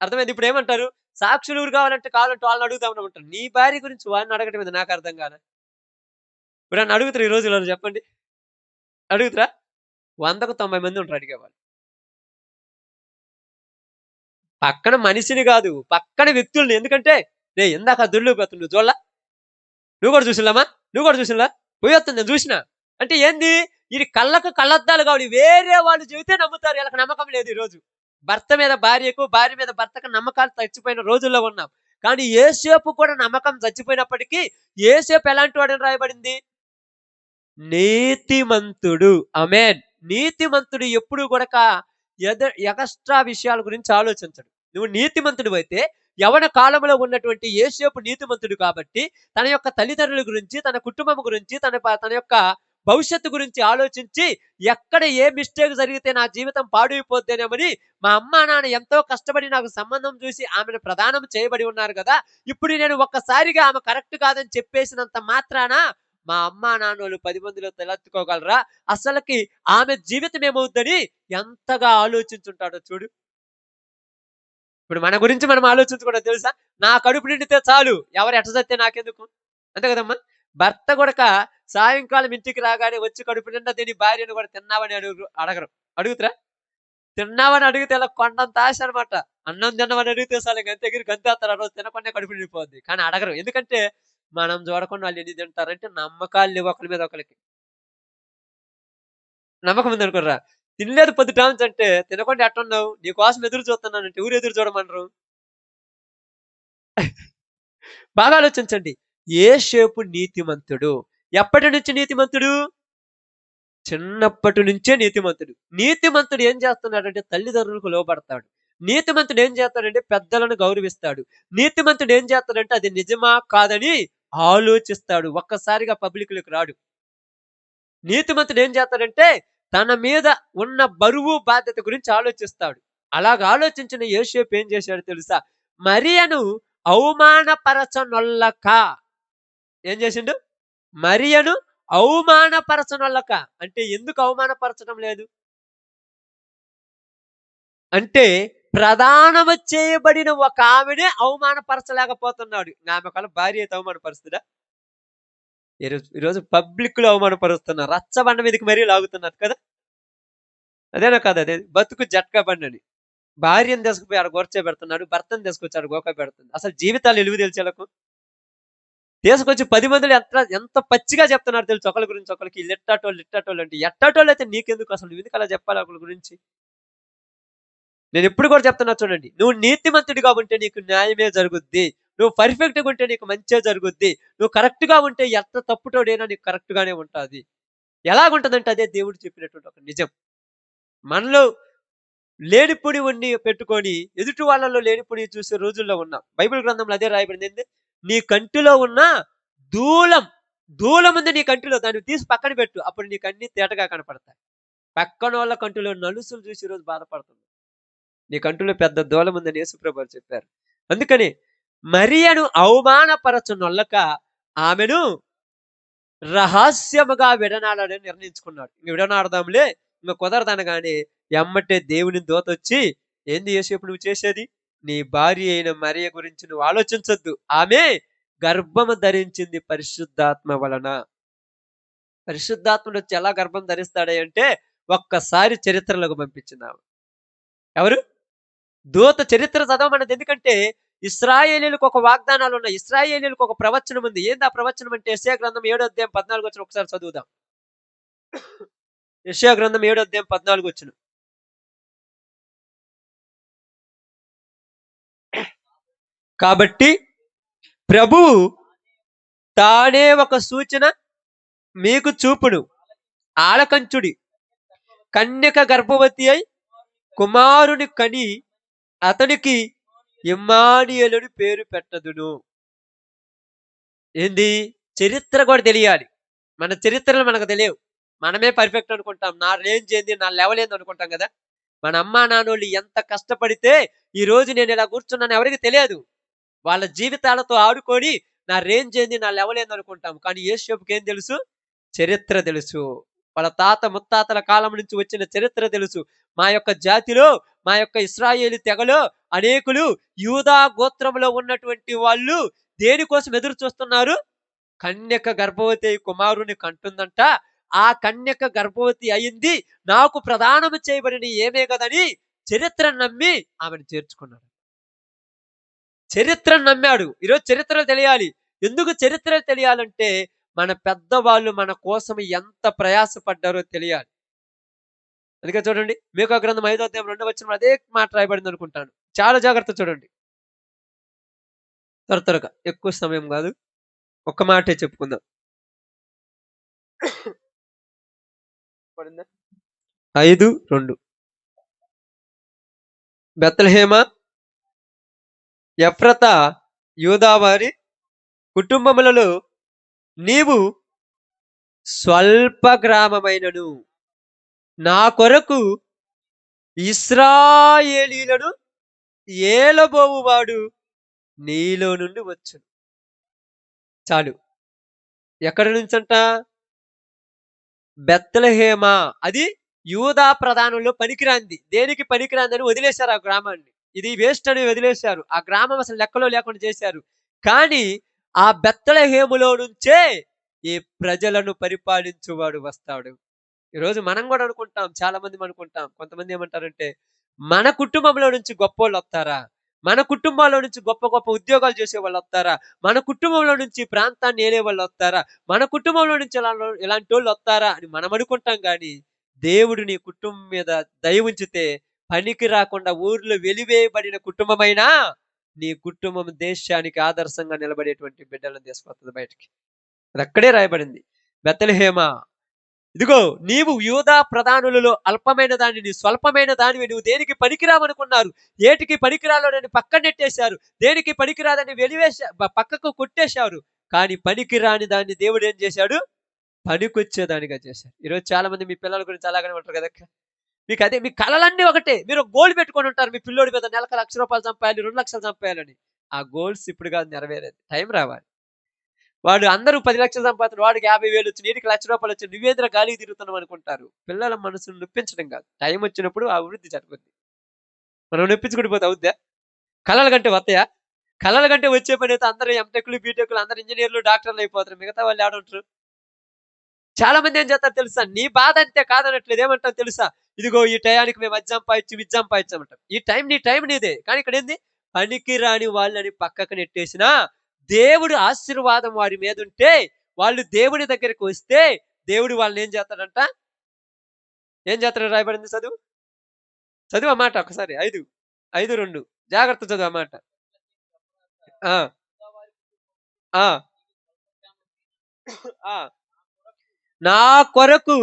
Speaker 1: అర్థమైంది? ఇప్పుడు ఏమంటారు? సాక్షులు కావాలంటే వాళ్ళని అడుగుతామని ఉంటారు. నీ భార్య గురించి వాడిని అడగటం మీద నాకు అర్థం కాదు. ఇప్పుడు నన్ను అడుగుతారు ఈ రోజుల్లో, చెప్పండి, అడుగుతారా? 100కు 90 మంది ఉంటారు అడిగేవాళ్ళు. పక్కన మనిషిని కాదు, పక్కన వ్యక్తుల్ని. ఎందుకంటే రే ఇందాక దుర్లుపోతుంది, నువ్వు చూడలా? నువ్వు కూడా చూసినామా? నువ్వు కూడా చూసినా? పోయొస్తుంది, నేను చూసినా. అంటే ఏంది? ఇది కళ్ళకు కళ్ళద్దాలు కావాలి. వేరే వాళ్ళు చెబితే నమ్ముతారు, వీళ్ళకి నమ్మకం లేదు. ఈ రోజు భర్త మీద భార్యకు, భార్య మీద భర్తకు నమ్మకాలు చచ్చిపోయిన రోజుల్లో ఉన్నాం. కానీ యేసేపు కూడా నమ్మకం చచ్చిపోయినప్పటికీ యేసేపు ఎలాంటి వాడని రాయబడింది? నీతిమంతుడు. ఆమేన్. నీతిమంతుడు ఎప్పుడు కూడా ఎక్స్ట్రా విషయాల గురించి ఆలోచించడు. నువ్వు నీతిమంతుడు అయితే, యవన కాలంలో ఉన్నటువంటి యేసేపు నీతిమంతుడు కాబట్టి తన యొక్క తల్లిదండ్రుల గురించి, తన కుటుంబం గురించి, తన యొక్క భవిష్యత్తు గురించి ఆలోచించి, ఎక్కడ ఏ మిస్టేక్ జరిగితే నా జీవితం పాడైపోద్దేనేమని మా అమ్మా నాన్న ఎంతో కష్టపడి నాకు సంబంధం చూసి ఆమెను ప్రదానం చేయబడి ఉన్నారు కదా, ఇప్పుడు నేను ఒక్కసారిగా ఆమె కరెక్ట్ కాదని చెప్పేసినంత మాత్రాన మా అమ్మా నాన్నోళ్ళు 10 మందిలో తలెత్తుకోగలరా? అసలకి ఆమె జీవితం ఏమవుద్దని ఎంతగా ఆలోచించుంటాడో చూడు. ఇప్పుడు మన గురించి మనం ఆలోచించుకోవడం తెలుసా? నా కడుపు నిండితే చాలు, ఎవరు ఎట్ట చస్తే నాకెందుకు, అంతే కదమ్మా. భర్త కొడక సాయంకాలం ఇంటికి రాగానే వచ్చి కడుపు నిండా తిని భార్యను కూడా తిన్నావని అడగరు. అడుగుతారా? తిన్నావని అడిగితే ఇలా కొండంత ఆశ అనమాట. అన్నం తిన్నామని అడిగితే చాలు గంతేస్తారు. ఆ రోజు తినకుండా కడుపు నిండిపోద్ది. కానీ అడగరు. ఎందుకంటే మనం చూడకుండా వాళ్ళు ఎన్ని తింటారంటే నమ్మకాలు లేవు ఒకరి మీద ఒకరికి. నమ్మకం ఉంది అనుకోర్రా. తినలేదు పొద్దుట అంటే తినకుండా ఎట్టున్నావు, నీ కోసం ఎదురు చూస్తున్నానంటే ఎవరు ఎదురు చూడమనరు? బాగా ఆలోచించండి. యేసేపు నీతిమంతుడు. ఎప్పటి నుంచి నీతిమంతుడు? చిన్నప్పటి నుంచే నీతిమంతుడు. నీతిమంతుడు ఏం చేస్తున్నాడంటే తల్లిదండ్రులకు లోబడతాడు. నీతిమంతుడు ఏం చేస్తాడంటే పెద్దలను గౌరవిస్తాడు. నీతిమంతుడు ఏం చేస్తాడంటే అది నిజమా కాదని ఆలోచిస్తాడు. ఒక్కసారిగా పబ్లిక్‌లోకి రాడు. నీతిమంతుడు ఏం చేస్తాడంటే తన మీద ఉన్న బరువు బాధ్యత గురించి ఆలోచిస్తాడు. అలాగ ఆలోచించిన యోసేపు ఏం చేశాడో తెలుసా? మరియను అవమానపరచనొల్లక ఏం చేసిండు? మరియను అవమానపరచనొల్లక. అంటే ఎందుకు అవమానపరచడం లేదు? అంటే ప్రదానము చేయబడిన ఒక ఆమెనే అవమానపరచలేకపోతున్నాడు. ఆమె కల భార్య అయితే అవమానపరుస్తుందా? ఈరోజు పబ్లిక్ లో అవమానపరుస్తున్నారు. రచ్చబండ మీదకి మరీ లాగుతున్నారు కదా. అదేనా కాదు? అదే బతుకు జట్కా బండని. భార్యను తీసుకుపోయి ఆడ కూర్చోబెడుతున్నాడు, భర్తను తీసుకొచ్చి ఆడ గోక పెడుతుంది. అసలు జీవితాలు ఎలుగు తెలిసేలకు తీసుకొచ్చి 10 మందిలో ఎంత పచ్చిగా చెప్తున్నారు తెలుసు ఒకరి గురించి ఒకరికి. ఇట్టాటోళ్ళు అంటే ఎట్టాటోళ్ళు అయితే నీకెందుకు? అసలు నువ్వు ఎందుకు అలా చెప్పాలి ఒకరి గురించి? నేను ఎప్పుడు కూడా చెప్తున్నా చూడండి, నువ్వు నీతిమంతుడిగా ఉంటే నీకు న్యాయమే జరుగుద్ది. నువ్వు పర్ఫెక్ట్‌గా ఉంటే నీకు మంచే జరుగుద్ది. నువ్వు కరెక్ట్‌గా ఉంటే ఎంత తప్పుటోడైనా నీకు కరెక్ట్‌గానే ఉంటది. ఎలాగుంటదంటే అదే దేవుడు చెప్పినటువంటి ఒక నిజం. మనలో లేనిపోనివన్నీ పెట్టుకొని ఎదుటి వాళ్ళలో లేనిపోనివి చూసే రోజుల్లో ఉన్నాం. బైబిల్ గ్రంథంలో అదే రాయబడింది. ఏంది? నీ కంటిలో ఉన్న దూలం, దూలముంది నీ కంటిలో, దాన్ని తీసి పక్కన పెట్టు. అప్పుడు నీకు అన్ని తేటగా కనపడతాయి. పక్కనోళ్ళ కంటిలో నలుసులు చూసి ఈరోజు బాధపడుతుంది. నీ కంటిలో పెద్ద దూలముందని యేసుప్రభు వారు చెప్పారు. అందుకని మరియను అవమానపరచునొల్లక ఆమెను రహస్యముగా విడనాడాలని నిర్ణయించుకున్నాడు. ఇంక విడనాడదాంలే, ఇంక కుదరదనగానే ఎమ్మటే దేవుని దూతొచ్చి, ఏంది యేసేపు నువ్వు చేసేది? నీ భార్య అయిన మరియ గురించి నువ్వు ఆలోచించొద్దు. ఆమె గర్భము ధరించింది పరిశుద్ధాత్మ వలన. పరిశుద్ధాత్ముడు వచ్చి ఎలా గర్భం ధరిస్తాడే అంటే ఒక్కసారి చరిత్రలోకి పంపించింది ఆమె. ఎవరు? దూత. చరిత్ర చదవమన్నది ఎందుకంటే ఇశ్రాయేలీయులకు ఒక వాగ్దానాలు ఉన్నాయి. ఇశ్రాయేలీయులకు ఒక ప్రవచనం ఉంది. ఏంది ఆ ప్రవచనం అంటే యెషయా గ్రంథం 7:14 ఒకసారి చదువుదాం. యెషయా గ్రంథం 7:14. కాబట్టి ప్రభువు తానే ఒక సూచన మీకు చూపును. ఆలకంచుడి. కన్యక గర్భవతి అయి కుమారుని కని అతనికి ఇమ్మానుయేలుని పేరు పెట్టదును. ఏంది? చరిత్ర కూడా తెలియాలి. మన చరిత్రలు మనకు తెలియవు. మనమే పర్ఫెక్ట్ అనుకుంటాం. నా రేంజ్ ఏంది? నా లెవెల్ ఏంది అనుకుంటాం గదా! మన అమ్మా నాన్నోళ్ళు ఎంత కష్టపడితే ఈరోజు నేను ఇలా కూర్చున్నానో ఎవరికీ తెలియదు. వాళ్ళ జీవితాలతో ఆడుకొని నా రేంజ్ ఏంది? నా లెవెల్ ఏంది అనుకుంటాం. కానీ యేషోపుకి ఏం తెలుసు? చరిత్ర తెలుసు. వాళ్ళ తాత ముత్తాతల కాలం నుంచి వచ్చిన చరిత్ర తెలుసు. మా యొక్క జాతిలో, మా యొక్క ఇశ్రాయేలు తెగలో అనేకులు యూదా గోత్రంలో ఉన్నటువంటి వాళ్ళు దేనికోసం ఎదురు చూస్తున్నారు? కన్యక గర్భవతి అయి కుమారుని కంటుందంట. ఆ కన్యక గర్భవతి అయింది నాకు ప్రదానము చేయబడిన ఏమే గదని చరిత్రను నమ్మి ఆమెను చేర్చుకున్నాడు. చరిత్రను నమ్మాడు. ఈరోజు చరిత్రలు తెలియాలి. ఎందుకు చరిత్రలు తెలియాలంటే మన పెద్దవాళ్ళు మన కోసం ఎంత ప్రయాసపడ్డారో తెలియాలి. అందుకే చూడండి మీకా గ్రంథం 5వ అధ్యాయం 2వ వచనంలో అదే మాట రాయబడింది అనుకుంటాను. చాలా జాగ్రత్త చూడండి. త్వరగా ఎక్కువ సమయం కాదు. ఒక్క మాటే చెప్పుకుందాం. పడిందా? 5:2 బెత్లెహేమ ఎఫ్రతా యూదావారి కుటుంబములలో నీవు స్వల్ప గ్రామమైనను నా కొరకు ఇశ్రాయేలీయులను ఏలబోవువాడు నీలో నుండి వచ్చును. చాలు. ఎక్కడి నుంచంట? బెత్లెహేమ. అది యూదా ప్రధానుల్లో పనికిరాంది. దేనికి పనికిరాందని వదిలేశారు ఆ గ్రామాన్ని. ఇది వేస్ట్ అని వదిలేశారు. ఆ గ్రామం అసలు లెక్కలో లేకుండా చేశారు. కానీ ఆ బెత్లెహేములో నుంచే ఈ ప్రజలను పరిపాలించువాడు వస్తాడు. ఈరోజు మనం కూడా అనుకుంటాం. చాలా మంది అనుకుంటాం. కొంతమంది ఏమంటారంటే మన కుటుంబంలో నుంచి గొప్పోళ్ళు వస్తారా? మన కుటుంబాల్లో నుంచి గొప్ప గొప్ప ఉద్యోగాలు చేసే వాళ్ళు వస్తారా? మన కుటుంబంలో నుంచి ప్రాంతాన్ని ఏలే వాళ్ళు వస్తారా? మన కుటుంబంలో నుంచి ఇలాంటి వాళ్ళు వస్తారా అని మనం అనుకుంటాం గాని దేవుడు నీ కుటుంబం మీద దయ ఉంచితే పనికి రాకుండా ఊర్లో వెలివేయబడిన కుటుంబమైనా నీ కుటుంబం దేశానికి ఆదర్శంగా నిలబడేటువంటి బిడ్డలను తీసుకొస్తుంది బయటికి. అది అక్కడే రాయబడింది. బెత్లెహేమ, ఇదిగో నీవు యూదా ప్రధానులలో అల్పమైన దానిని, స్వల్పమైన దానివి. నువ్వు దేనికి పనికిరావనుకున్నారు. ఏటికి పనికిరాలని పక్కన నెట్టేశారు. దేనికి పనికిరాదని పక్కకు కొట్టేశారు. కానీ పనికిరాని దాన్ని దేవుడు ఏం చేశాడు? పనికొచ్చేదానిగా చేశారు. ఈరోజు చాలా మంది మీ పిల్లల గురించి అలాగనే ఉంటారు కదా. మీకు అదే మీ కళలన్నీ ఒకటే. మీరు గోల్ పెట్టుకొని ఉంటారు. మీ పిల్లోడి మీద నెలకు ₹1,00,000 సంపాయాలి, 2,00,000 సంపాయాలని. ఆ గోల్స్ ఇప్పుడు కాదు నెరవేరేది. టైం రావాలి. వాడు అందరూ 10,00,000 సంపాదించారు. వాడికి 50,000 వచ్చి, నీటికి ₹1,00,000 వచ్చి, నువ్వేంద్ర గాలికి తిరుగుతున్నావు అనుకుంటారు. పిల్లల మనసును నొప్పించడం కాదు. టైం వచ్చినప్పుడు ఆ అభివృద్ధి జరుగుద్ది. మనం నొప్పించుకుంటూ పోతే అవుద్దా? కళల కంటే వస్తాయా? కళల కంటే వచ్చే పని అయితే అందరూ ఎంటెక్లు, బీటెక్లు, అందరు ఇంజనీర్లు, డాక్టర్లు అయిపోతారు. మిగతా వాళ్ళు ఏడుంటారు? చాలా మంది ఏం చేస్తారు తెలుసా? నీ బాధ అంతే కాదనట్లేదు. ఏమంటాం తెలుసా? ఇదిగో ఈ టయానికి మేము అది సంపాదించి, ఇది సంపాదించామంటాం. ఈ టైం నీ టైం నీదే. కానీ ఇక్కడ ఏంది? పనికి రాని వాళ్ళని పక్కకు నెట్టేసినా దేవుడు ఆశీర్వాదం వారి మీద ఉంటే, వాళ్ళు దేవుని దగ్గరికి వస్తే దేవుడు వాళ్ళని ఏం చేస్తాడంట? ఏం చేస్తాడని రాయబడింది చదువు. చదువు ఆ మాట ఒకసారి. 5:2 జాగ్రత్త చదువు ఆ మాట. ఆ! ఆ! ఆ! నా కొరకు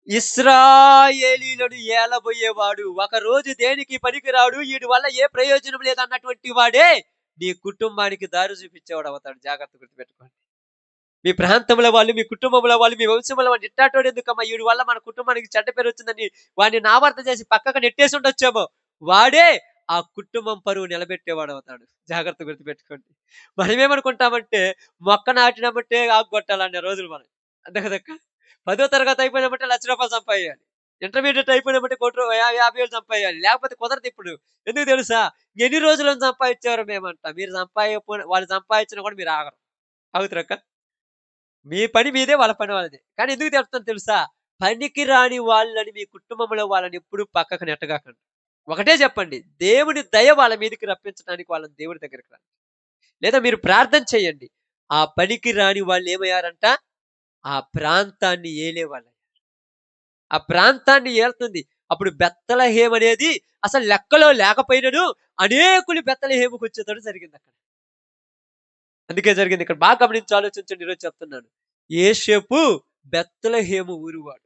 Speaker 1: ఇశ్రాయేలీయులను ఏలబోయేవాడు. ఒకరోజు దేనికి పనికిరాడు. వీడి వల్ల ఏ ప్రయోజనం లేదన్నటువంటి వాడే నీ కుటుంబానికి దారి చూపించేవాడు అవుతాడు. జాగ్రత్త గుర్తుపెట్టుకోండి. మీ ప్రాంతంలో వాళ్ళు, మీ కుటుంబంలో వాళ్ళు, మీ వంశంలో వాళ్ళు ఇట్టాటోడు ఎందుకమ్మా వీడి వల్ల మన కుటుంబానికి చెడ్డ పేరు వచ్చిందని వాడిని నావార్త చేసి పక్కకు నెట్టేసి ఉండొచ్చేమో. వాడే ఆ కుటుంబం పరువు నిలబెట్టేవాడు అవుతాడు. జాగ్రత్త గుర్తుపెట్టుకోండి. మనమేమనుకుంటామంటే మొక్క నాటినామంటే ఆకు కొట్టాలనే రోజులు మనం. అంతే కదక్క. 10వ తరగతి అయిపోయినామంటే ₹1,00,000 సంపాదించాలి. ఇంటర్మీడియేట్ అయిపోయినామంటే 50,000 సంపాదించాలి. లేకపోతే కుదరదు ఇప్పుడు. ఎందుకు తెలుసా? ఎన్ని రోజులను సంపాదించారో మేమంట. మీరు వాళ్ళు సంపాదించినా కూడా మీరు ఆగరు. ఆగుతారక్క. మీ పని మీదే, వాళ్ళ పని వాళ్ళదే. కానీ ఎందుకు చెప్తాను తెలుసా? పనికి రాని వాళ్ళని మీ కుటుంబంలో వాళ్ళని ఎప్పుడు పక్కకు నెట్టగాకండి. ఒకటే చెప్పండి. దేవుని దయ వాళ్ళ మీదకి రప్పించడానికి వాళ్ళని దేవుడి దగ్గరికి రండి. లేదా మీరు ప్రార్థన చేయండి. ఆ పనికి రాని వాళ్ళు ఏమయ్యారంట? ఆ ప్రాంతాన్ని ఏలేవాళ్ళు. ఆ ప్రాంతాన్ని ఏలుతుంది. అప్పుడు బెత్లెహేం అనేది అసలు లెక్కలో లేకపోయినను అనేకులు బెత్లెహేముకు వచ్చేటట్టు జరిగిందక్కడ. అందుకే జరిగింది. ఇక్కడ బాగా గమనించి ఆలోచించండి ఈరోజు చెప్తున్నాను. యేసేపు బెత్లెహేము ఊరివాడు.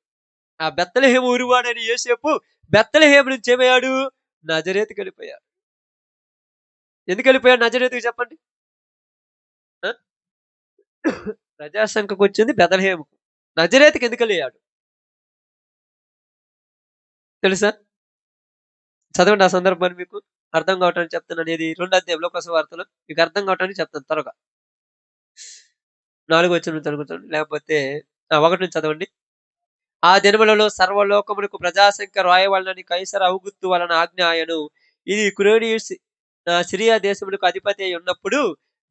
Speaker 1: ఆ బెత్లెహేము ఊరివాడైన యేసేపు బెత్లెహేము నుంచి ఏమయ్యాడు? నజరేతుకెళ్ళిపోయాడు. ఎందుకెళ్ళిపోయాడు నజరేతుకి చెప్పండి? ఆ! ప్రజాసంఖ్యకొచ్చింది బెత్లెహేముకు. నజరేతుకి ఎందుకెళ్ళియాడు తెలుసా? చదవండి ఆ సందర్భాన్ని మీకు అర్థం కావటానికి చెప్తున్నాను. ఏది 2 అధ్యాయం లోక సువార్తలో మీకు అర్థం కావటానికి చెప్తాను త్వరగా. 4 వచనం నుంచి చదువుతాను. లేకపోతే 1 నుంచి చదవండి. ఆ దినములలో సర్వలోకమునకు ప్రజాసంఖ్య రాయవలెనని కైసరు ఔగుత్తు వలన ఆజ్ఞ ఆయను. ఇది క్యురేనియుస్ సిరియా దేశమునకు అధిపతి అయి ఉన్నప్పుడు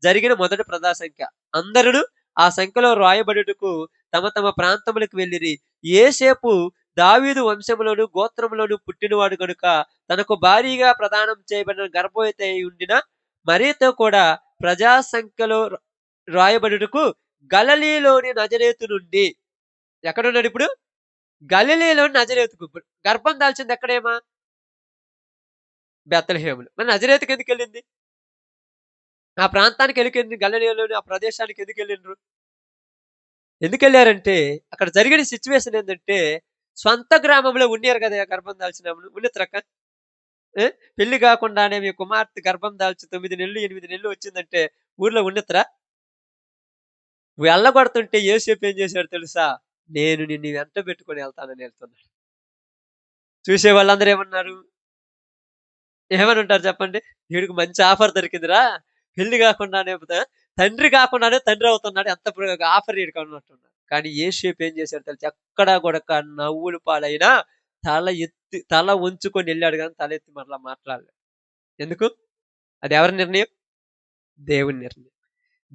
Speaker 1: జరిగిన మొదటి ప్రజాసంఖ్య. అందరును ఆ సంఖ్యలో రాయబడుటకు తమ తమ ప్రాంతములకు వెళ్ళిరి. యేసేపు దావీదు వంశములోను గోత్రములోను పుట్టినవాడు గనుక తనకు భారీగా ప్రదానం చేయబడిన గర్భవతి అయి ఉండిన మరియతో కూడా ప్రజా సంఖ్యలో రాయబడుటకు గలిలయలోని నజరేతు నుండి ఎక్కడున్నాడిప్పుడు? గలిలయలోని నజరేతుకు. గర్భం దాల్చింది ఎక్కడేమా? బెత్లెహేములో. మరి నజరేతుకు ఎందుకెళ్ళింది? ఆ ప్రాంతానికి ఎందుకెళ్ళింది? గలిలయలోని ఆ ప్రదేశానికి ఎందుకెళ్ళిండ్రు? ఎందుకెళ్లారంటే అక్కడ జరిగిన సిట్యుయేషన్ ఏందంటే స్వంత గ్రామంలో ఉన్నారు గదా! గర్భం దాల్చినప్పుడు. ఉన్నిత్తరక్క? ఏ? పెళ్లి గాకుండానే మీ కుమార్తె గర్భం దాల్చి 9 నెలలు, 8 నెలలు వచ్చిందంటే ఊర్లో ఉన్నిత్తరా? వెళ్ళగొడుతుంటే యోసేపు ఏం చేశాడో తెలుసా? నేను నిన్ను వెంట బెట్టుకొని ఎళ్తానని ఎళ్తున్నాడు. చూసే వాళ్ళందరూ ఏమన్నారు? ఏమనుంటారు చెప్పండి? వీడికి మంచి ఆఫర్ దొరికిందిరా! పెళ్లి గాకుండానే తండ్రి గాకుండానే తండ్రి అవుతున్నాడు. ఎంత ఆఫర్ ఈడికి అన్నట్టున్నారు. కానీ యోసేపు ఏం చేశాడో తెలుసా? ఎక్కడా గూడక నవ్వుల పాలైనా తల వంచుకొని ఎళ్ళాడు గానీ తలెత్తి మరలా మాట్లాడలేదు. ఎందుకు? అది ఎవరి నిర్ణయం? దేవుని నిర్ణయం.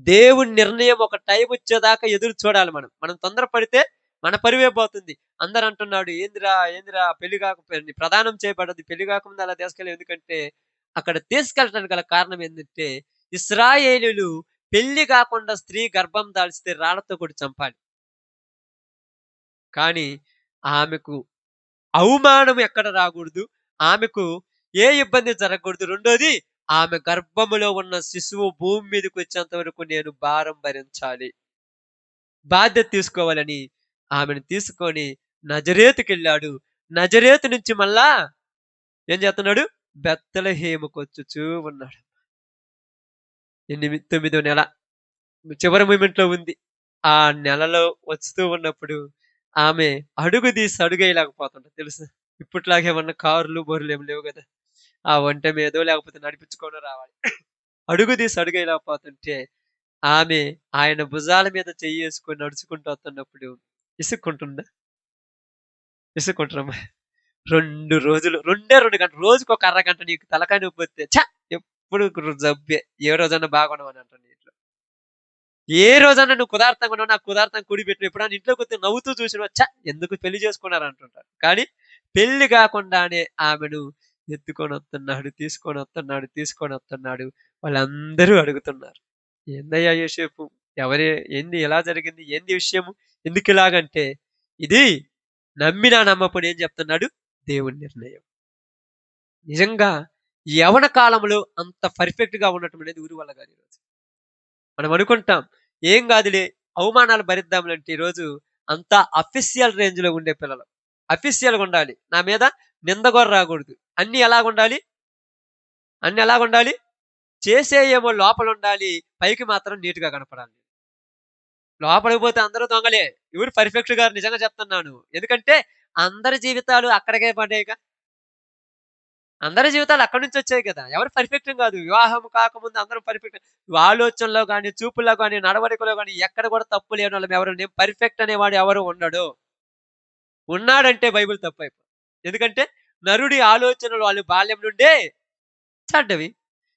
Speaker 1: దేవుని నిర్ణయం ఒక టైమొచ్చేదాకా ఎదురు చూడాలి మనం. మనం తొందరపడితే మన పరువే పోతుంది. అందరంటున్నాడు, "ఏందిరా, ఏందిరా పెళ్లి కాకపోయింది ప్రదానం చేయబడ్డది పెళ్లి కాకముందే అలా తీసుకెళ్ళావు." ఎందుకంటే, అక్కడ తీసుకెళ్ళటానికి గల కారణం ఏందంటే, ఇశ్రాయేలీయులు పెళ్లి కాకుండా స్త్రీ గర్భం దాల్చితే రాళ్లతో కొట్టి చంపాలి. కానీ ఆమెకు అవమానం ఎక్కడ రాకూడదు. ఆమెకు ఏ ఇబ్బంది జరగకూడదు. రెండోది ఆమె గర్భములో ఉన్న శిశువు భూమి మీదకొచ్చేంత వరకు నేను భారం భరించాలి. బాధ్యత తీసుకోవాలని ఆమెను తీసుకొని నజరేతుకెళ్ళాడు. నజరేతు నుంచి మళ్ళా ఏం చేస్తున్నాడు? బెత్లెహేముకొచ్చుచూ ఉన్నాడు. 9వ నెల చివరి మూమెంట్‌లో ఉంది. ఆ నెలలో వస్తూ ఉన్నప్పుడు ఆమె అడుగు తీసి అడుగేయలేకపోతుంటది తెలుసా? ఇప్పట్లాగా ఏమన్నా కార్లు, బర్రెలు ఏమి లేవు గదా! ఆ ఒంటె మీదో లేకపోతే నడిపించుకొనో రావాలి. అడుగు తీసి అడుగేయలేకపోతుంటే ఆమె ఆయన భుజాల మీద చెయ్యేసుకొని నడుచుకుంటూ వస్తున్నప్పుడు ఇసుక్కుంటుందా? ఇసుక్కుంటరమ్మా. 2 రోజులు 2 గంటలు రోజుకొక అరగంట నీకు తలకాయ నొప్పొస్తే ఎప్పుడు జబ్బే. ఏ రోజన్నా బాగున్నావా అని అంటాను ఇంట్లో. ఏ రోజన్నా నువ్వు కుదార్తంగా ఉన్నావు, నాకు కుదార్తంగా కుడి పెట్టు. ఎప్పుడన్నా ఇంట్లోకొస్తే నవ్వుతూ చూసినవా? ఎందుకు పెళ్లి చేసుకున్నారు అంటుంటారు. కానీ పెళ్లి కాకుండానే ఆమెను ఎత్తుకొనొస్తున్నాడు, తీసుకొనొస్తున్నాడు. వాళ్ళందరూ అడుగుతున్నారు. ఏందయ్యా యోసేపు? ఎవరి ఏంది ఎలా జరిగింది? ఏంది విషయము? ఎందుకిలాగంటే, ఇది నమ్మినా నమ్మకపోయినా ఏం చెప్తున్నాడు? దేవుని నిర్ణయం. నిజంగా యవ్వన కాలంలో అంత పర్ఫెక్ట్‌గా ఉండటం అనేది ఊరి వల్ల కాదు ఈరోజు. మనం అనుకుంటాం, ఏం గాదులే అవమానాలు భరిద్దాంలంటే ఈరోజు అంతా అఫీషియల్ రేంజ్‌లో ఉండే పిల్లలు. అఫీషియల్‌గా ఉండాలి. నా మీద నింద గూడా రాకూడదు. అన్నీ ఎలాగుండాలి? అన్నీ ఎలాగుండాలి? చేసేయేమో లోపలుండాలి. పైకి మాత్రం నీట్‌గా కనపడాలి. లోపలికి పోతే అందరూ దొంగలే. ఎవరు పర్ఫెక్ట్ గారు నిజంగా చెప్తున్నాను. ఎందుకంటే అందరి జీవితాలు అక్కడికే పడ్డాయిగా. అందరి జీవితాలు అక్కడి నుంచొచ్చాయి గదా! ఎవరు పర్ఫెక్ట్ గాదు. వివాహం కాకముందు అందరం పర్ఫెక్ట్. ఆలోచనలో గాని, చూపుల్లో గాని, నడవడికలో గాని ఎక్కడ గూడా తప్పు లేనోళ్ళం ఎవరు లేం. పర్ఫెక్ట్ అనేవాడు ఎవరు ఉండడు. ఉన్నాడంటే బైబిల్ తప్పయిపోద్ది. ఎందుకంటే నరుడి ఆలోచనలు వాళ్ళు బాల్యం నుండే చెడ్డవి.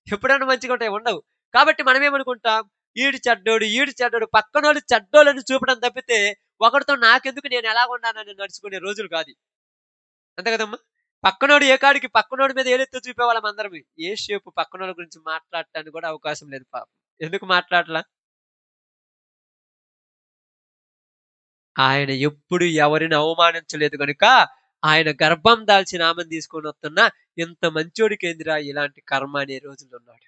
Speaker 1: ఎప్పుడన్నా మంచిగుంటాయా? ఉండవు. కాబట్టి మనమేమనుకుంటాం, ఈడు చెడ్డోడు పక్కనోళ్ళు చెడ్డోళ్ళని చూపడం తప్పితే, ఒకడితో నాకెందుకు నేను ఎలాగున్నానని నడుచుకునే రోజులు కాదు. అంతే కదమ్మా! పక్కనోడి మీద ఏలెత్తి చూపేవాళ్ళం అందరము. యేసేపు పక్కనోళ్ళ గురించి మాట్లాడటానికి కూడా అవకాశం లేదు పాపం. ఎందుకు మాట్లాడలా? ఆయన ఎప్పుడు ఎవరిని అవమానించలేదు గనుక, ఆయన గర్భం దాల్చిన ఆమెను తీసుకొనొస్తున్న ఇంత మంచోడికేందిరా ఇలాంటి కర్మ అనే రోజులున్నాడు.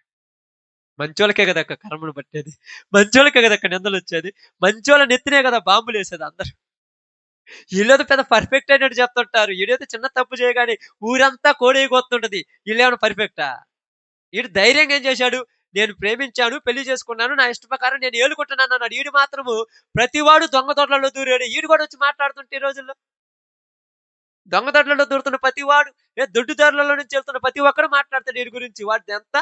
Speaker 1: మంచోళ్ళకే కదక్క కర్మను పట్టేది. మంచోళ్ళకే కదక్క నిందలొచ్చేది. మంచోళ్ళ నెత్తినే కదా బాంబులేసేది అందరూ. ఈళ్ళేదో పెద్ద పర్ఫెక్ట్ అయినట్టు చెప్తుంటారు. ఈడేదో చిన్న తప్పు చేయగానే ఊరంతా కోడెయ్యకొత్తుంటది. ఈళ్ళేమన్నా పర్ఫెక్టా? ఈడు ధైర్యంగా ఏం చేశాడు? నేను ప్రేమించాను, పెళ్లి చేసుకున్నాను, నా ఇష్ట ప్రకారం నేను ఏలుకుంటున్నానన్నాడు. ఈడు మాత్రము ప్రతివాడు దొంగ దొరలలో దూరాడు. ఈడు కూడా వచ్చి మాట్లాడుతుంటే ఈ రోజుల్లో. దొంగ దొరలలో దూరుతున్న ప్రతివాడు, దొడ్డిదారులలో నుంచి వెళ్తున్న ప్రతి ఒక్కడు మాట్లాడతాడు ఈడి గురించి. వాడిదెంత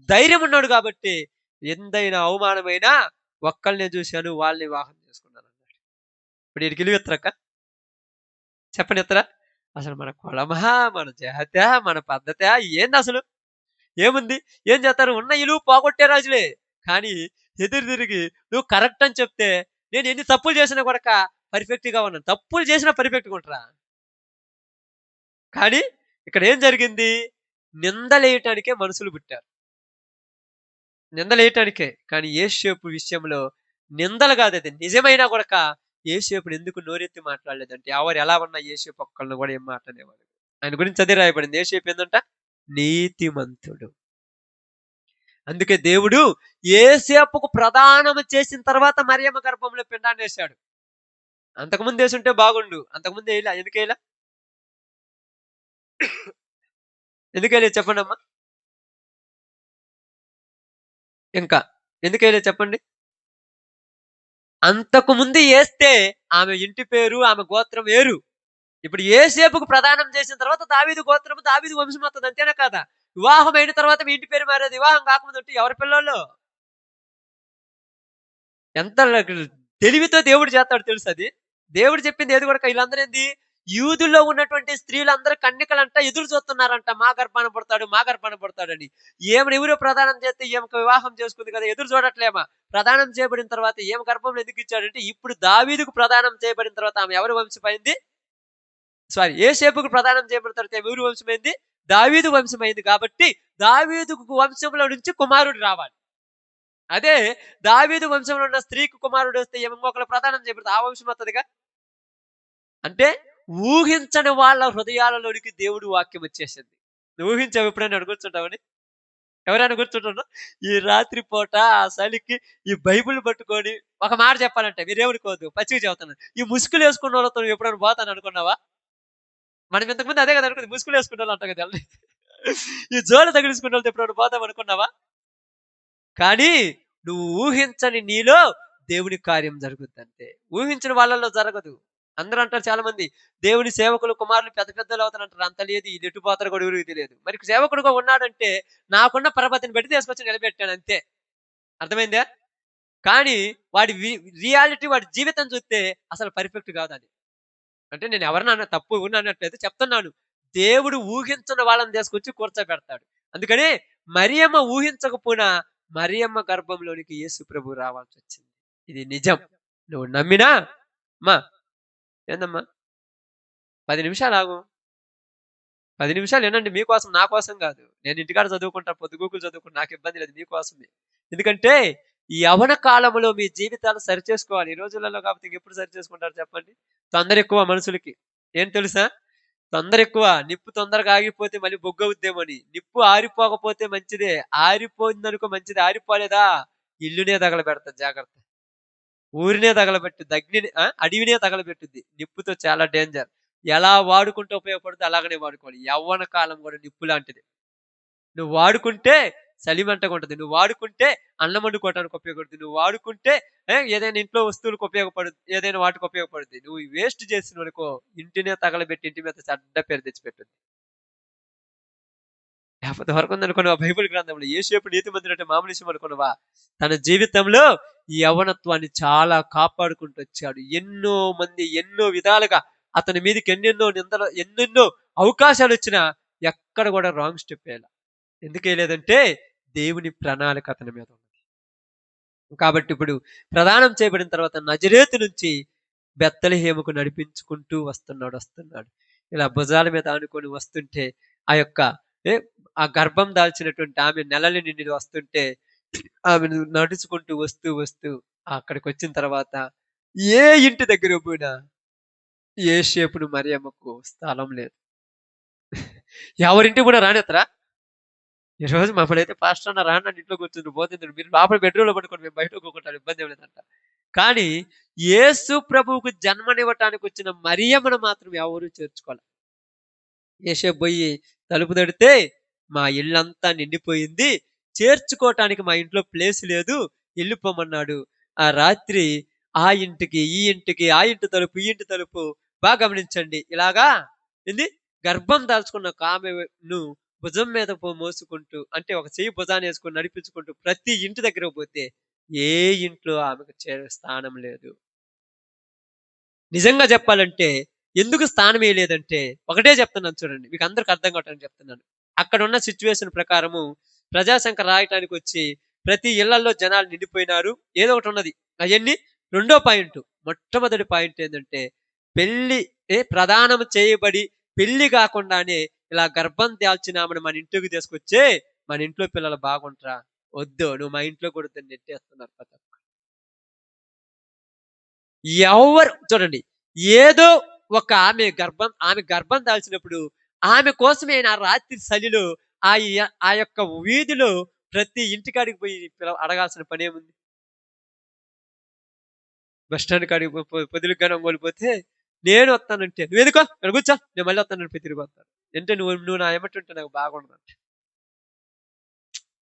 Speaker 1: ధైర్యం ఉన్నాడు కాబట్టి, ఎంతైనా అవమానమైనా ఒక్కళ్ళనే చూశాను, వాళ్ళని వివాహం చేసుకున్నానన్నాడు. ఇప్పుడు ఈడికి ఇలుగెత్తరక్క? చెప్పండి ఎత్తరా? అసలు మన కులమా? మన జాతా? మన పద్ధతా? ఏందసలు? ఏముంది? ఏం చేస్తారు? ఉన్న ఇలువ పోగొట్టే రాజులే. కానీ ఎదురు తిరిగి నువ్వు కరెక్ట్ అని చెప్తే, నేను ఎన్ని తప్పులు చేసినా గూడక పర్ఫెక్ట్‌గా ఉన్నాను. తప్పులు చేసినా పర్ఫెక్ట్‌గా ఉంటారా? కానీ ఇక్కడ ఏం జరిగింది? నిందలేయటానికే మనుషులు పుట్టారు. నిందలేయటానికే. కానీ యేషోపు విషయంలో నిందలు కాదది. నిజమైనా గూడక యేషోపుని ఎందుకు నోరెత్తి మాట్లాడలేదంటే, ఎవరు ఎలా ఉన్నా యేషోపు ఒక్కళ్ళని గూడా ఏం మాట అనేవాడు. ఆయన గురించి అదే రాయబడింది. యేషోపు ఏందంట? నీతిమంతుడు. అందుకే దేవుడు యేసేపుకు ప్రదానము చేసిన తర్వాత మరియమ్మ గర్భంలో పిండాన్నేశాడు. అంతకుముందు యేసుంటే బాగుండు. అంతకుముందు ఎయలా. ఎందుకెయలా? ఎందుకెయలేదు చెప్పండమ్మా? ఇంకా. ఎందుకెయలేదు చెప్పండి? అంతకు ముందు యేస్తే ఆమె ఇంటి పేరు, ఆమె గోత్రం వేరు. ఇప్పుడు యేసేపుకు ప్రదానం చేసిన తర్వాత దావీదు గోత్రము, దావీదు వంశం వత్తది. అంతేనా కాదా? వివాహం అయిన తర్వాత మీ ఇంటి పేరు మారేది. వివాహం కాకముందంటే ఎవరి పిల్లోళ్ళు? ఎంత తెలివితో దేవుడు చేస్తాడు తెలుసా అది? దేవుడు చెప్పింది ఏది కూడా వీళ్ళందరూ ఏంది? యూదుల్లో ఉన్నటువంటి స్త్రీలందరూ కన్యకలంట ఎదురు చూస్తున్నారంట. మా గర్భాన పుడతాడు, మా గర్భాన పుడతాడని. ఈమెను ఎవరో ప్రదానం చేస్తే ఈమెకు వివాహం చేసుకుంది కదా! ఎదురు చూడట్లేమా. ప్రదానం చేయబడిన తర్వాత ఈమె గర్భంలో ఎందుకు ఇచ్చాడంటే, ఇప్పుడు దావీదుకు ప్రదానం చేయబడిన తర్వాత ఆమె ఎవరి వంశమైంది? సారీ, యేసేపుకు ప్రదానం చేయబడిన తర్వాత ఆమె ఎవరి వంశమైంది? దావీదు వంశమైంది కాబట్టి, దావీదు వంశంలో నుంచి కుమారుడు రావాలి. అదే దావీదు వంశంలో ఉన్న స్త్రీకి కుమారుడొస్తే ఈమె ఇంకొకళ్ళు ప్రదానం చేయబడితే ఆ వంశం వత్తదిగా. అంటే ఊహించని వాళ్ళ హృదయాలలోనికి దేవుడు వాక్యం వచ్చేసింది. నువ్వు ఊహించావా ఎప్పుడైనా అటు కూర్చుంటావని? ఎవరైనా కూర్చుంటారా? ఈ రాత్రి పూట ఆ చలికి ఈ బైబిల్ పట్టుకొని ఒక మాట చెప్పాలంటే మీరేమనుకోవద్దు. పచ్చిగా చెబుతున్నాను. ఈ ముసుగులేసుకున్నోళ్ళతో నువ్వు ఎప్పుడైనా పోతాను అనుకున్నావా? మనం ఇంతకుముందు అదే కదా అనుకుంది. ముసుగులేసుకున్నోళ్ళు అంటాం కదా! ఈ జోలు తగిలించుకున్నోళ్ళతో ఎప్పుడైనా పోదాం అనుకున్నావా? కానీ నువ్వు ఊహించని నీలో దేవుని కార్యం జరుగుద్దంతే. ఊహించిన వాళ్ళలో జరగదు. అందరూ అంటారు చాలా మంది, దేవుని సేవకులు కుమారులు పెద్ద పెద్దలు అవుతారంటారు. అంత లేదు, ఈళ్ళు ఎటు పోతారో కూడా ఎవరికీ తెలియదు. మరి సేవకుడుగా ఉన్నాడంటే నాకున్న పరపతిని బట్టి తీసుకొచ్చి నిలబెట్టాను అంతే. అర్థమైందా? కానీ వాడి రియాలిటీ వాడి జీవితం చూస్తే అసలు పర్ఫెక్ట్ కాదది. అంటే నేను ఎవరినన్నా తప్పు అన్నట్లయితే చెప్తున్నాను. దేవుడు ఊహించని వాళ్ళని తీసుకొచ్చి కూర్చోబెడతాడు. అందుకని మరియమ్మ ఊహించకపోయినా మరియమ్మ గర్భంలోనికి యేసు ప్రభువు రావాల్సొచ్చింది. ఇది నిజం. నువ్వు నమ్మినా అమ్మా ఏందమ్మా 10 నిమిషాలు ఆగు. 10 నిమిషాలు వినండి మీకోసం, నా కోసం కాదు. నేను ఇంటికాడ చదువుకుంటా, పొద్దుగూకులు చదువుకుంటా. నాకు ఇబ్బంది లేదు మీకోసమే. ఎందుకంటే ఈ యవ్వన కాలంలో మీ జీవితాలు సరిచేసుకోవాలి. ఈ రోజులలో కాకపోతే ఇంకెప్పుడు సరిచేసుకుంటారు చెప్పండి? తొందర ఎక్కువ మనుషులకి. ఏం తెలుసా? తొందర ఎక్కువ. నిప్పు తొందరగా ఆగిపోతే మళ్ళీ బొగ్గవుద్దేమోని. నిప్పు ఆరిపోకపోతే మంచిదే. ఆరిపోయిందనుకో మంచిది. ఆరిపోలేదా ఇల్లునే తగలబెడతది జాగ్రత్త. ఊరినే తగలబెట్టుద్ది. అడవినే తగలబెట్టుద్ది. నిప్పుతో చాలా డేంజర్. ఎలా వాడుకుంటే ఉపయోగపడుద్దో అలాగనే వాడుకోవాలి. యవ్వన కాలం కూడా నిప్పు లాంటిది. నువ్వు వాడుకుంటే చలిమంటగా ఉంటది. నువ్వు వాడుకుంటే అన్నం వండుకోవటానికి ఉపయోగపడుద్ది. నువ్వు వాడుకుంటే ఏదైనా ఇంట్లో వస్తువులకు ఉపయోగపడుద్ది. ఏదైనా వాటికి ఉపయోగపడుద్ది. నువ్వు వేస్ట్ చేసినవనుకో ఇంటినే తగలబెట్టి ఇంటి మీద చెడ్డ పేరు తెచ్చిపెట్టుద్ది. లేకపోతే వరకుందనుకున్నావా బైబిల్ గ్రంథంలో యేసేపు నీతిమంతుడంటే మామూలు విషయం అనుకున్నావా? తన జీవితంలో ఈ యవ్వనత్వాన్ని చాలా కాపాడుకుంటూ వచ్చాడు. ఎన్నో మంది ఎన్నో విధాలుగా అతని మీదకి ఎన్నెన్నో నిందలు ఎన్నెన్నో అవకాశాలొచ్చినా ఎక్కడ కూడా రాంగ్ స్టెప్ ఎయల. ఎందుకేయలేదంటే దేవుని ప్రణాళిక అతని మీద ఉంది. కాబట్టి ఇప్పుడు ప్రదానం చేయబడిన తర్వాత నజరేతు నుంచి బెత్లెహేముకు నడిపించుకుంటూ వస్తున్నాడు. ఇలా భుజాల మీద ఆనుకొని వస్తుంటే ఆ యొక్క ఏ ఆ గర్భం దాల్చినటువంటి ఆమె నెలలు నిండి వస్తుంటే ఆమెను నడుచుకుంటూ వస్తూ అక్కడికొచ్చిన తర్వాత ఏ ఇంటి దగ్గరికి పోయినా యేసేపును మరియమ్మకు స్థలం లేదు. ఎవరింటికి కూడా రానిత్తరా? ఈరోజు మమ్మల్నైతే పాస్టర్ అన్న రాండి ఇంట్లో కూర్చుని పోతుంది, మీరు లోపల బెడ్రూమ్లో పడుకోండి, మేము బయట కూకుంటాం, ఇబ్బంది ఏం లేదంట. కానీ యేసు ప్రభువుకు జన్మనివ్వటానికి వచ్చిన మరియమ్మను మాత్రం ఎవరు చేర్చుకోవాలి. యేసేపు పోయి తలుపు తడితే మా ఇల్లంతా నిండిపోయింది, చేర్చుకోవటానికి మా ఇంట్లో ప్లేస్ లేదు, వెళ్ళిపోమన్నాడు. ఆ రాత్రి ఆ ఇంటికి ఈ ఇంటికి, ఆ ఇంటి తలుపు ఈ ఇంటి తలుపు, బాగా గమనించండి, ఇలాగా ఏంది గర్భం దాల్చుకున్న ఒక ఆమెను భుజం మీద మోసుకుంటూ, అంటే ఒక చెయ్యి భుజాన్ని వేసుకొని నడిపించుకుంటూ ప్రతి ఇంటి దగ్గర పోతే ఏ ఇంట్లో ఆమెకు చేరే స్థానం లేదు. నిజంగా చెప్పాలంటే ఎందుకు స్థానం వేయలేదంటే ఒకటే చెప్తున్నాను చూడండి, మీకు అందరికి అర్థం కావటానికి చెప్తున్నాను. అక్కడ ఉన్న సిచ్యువేషన్ ప్రకారము ప్రజాశంక రాయటానికి వచ్చి ప్రతి ఇళ్లలో జనాలు నిండిపోయినారు, ఏదో ఒకటి ఉన్నది. అవన్నీ రెండో పాయింట్. మొట్టమొదటి పాయింట్ ఏంటంటే పెళ్లి ప్రదానం చేయబడి పెళ్లి కాకుండానే ఇలా గర్భం దాల్చిన ఆమెను మన ఇంట్లోకి తీసుకొచ్చే మన ఇంట్లో పిల్లలు బాగుంటారా? వద్దు, నువ్వు మా ఇంట్లో కూడా నెట్టేస్తున్నారు ప్రతి ఒక్కరు. ఎవరు చూడండి, ఏదో ఒక ఆమె గర్భం దాల్చినప్పుడు ఆమె కోసమే నా రాత్రి చలిలో ఆ యొక్క వీధిలో ప్రతి ఇంటికాడికి పోయి అడగాల్సిన పని ఏముంది? బస్ స్టాండ్ కాడికి పొదులుగానే ఒంగోలిపోతే నేను వస్తానంటే నువ్వు ఎందుకో ఇక్కడ కూర్చో, నేను మళ్ళీ వస్తాను తిరిగి వస్తాను అంటే నువ్వు నా ఏమంటుంటే నాకు బాగుండదు.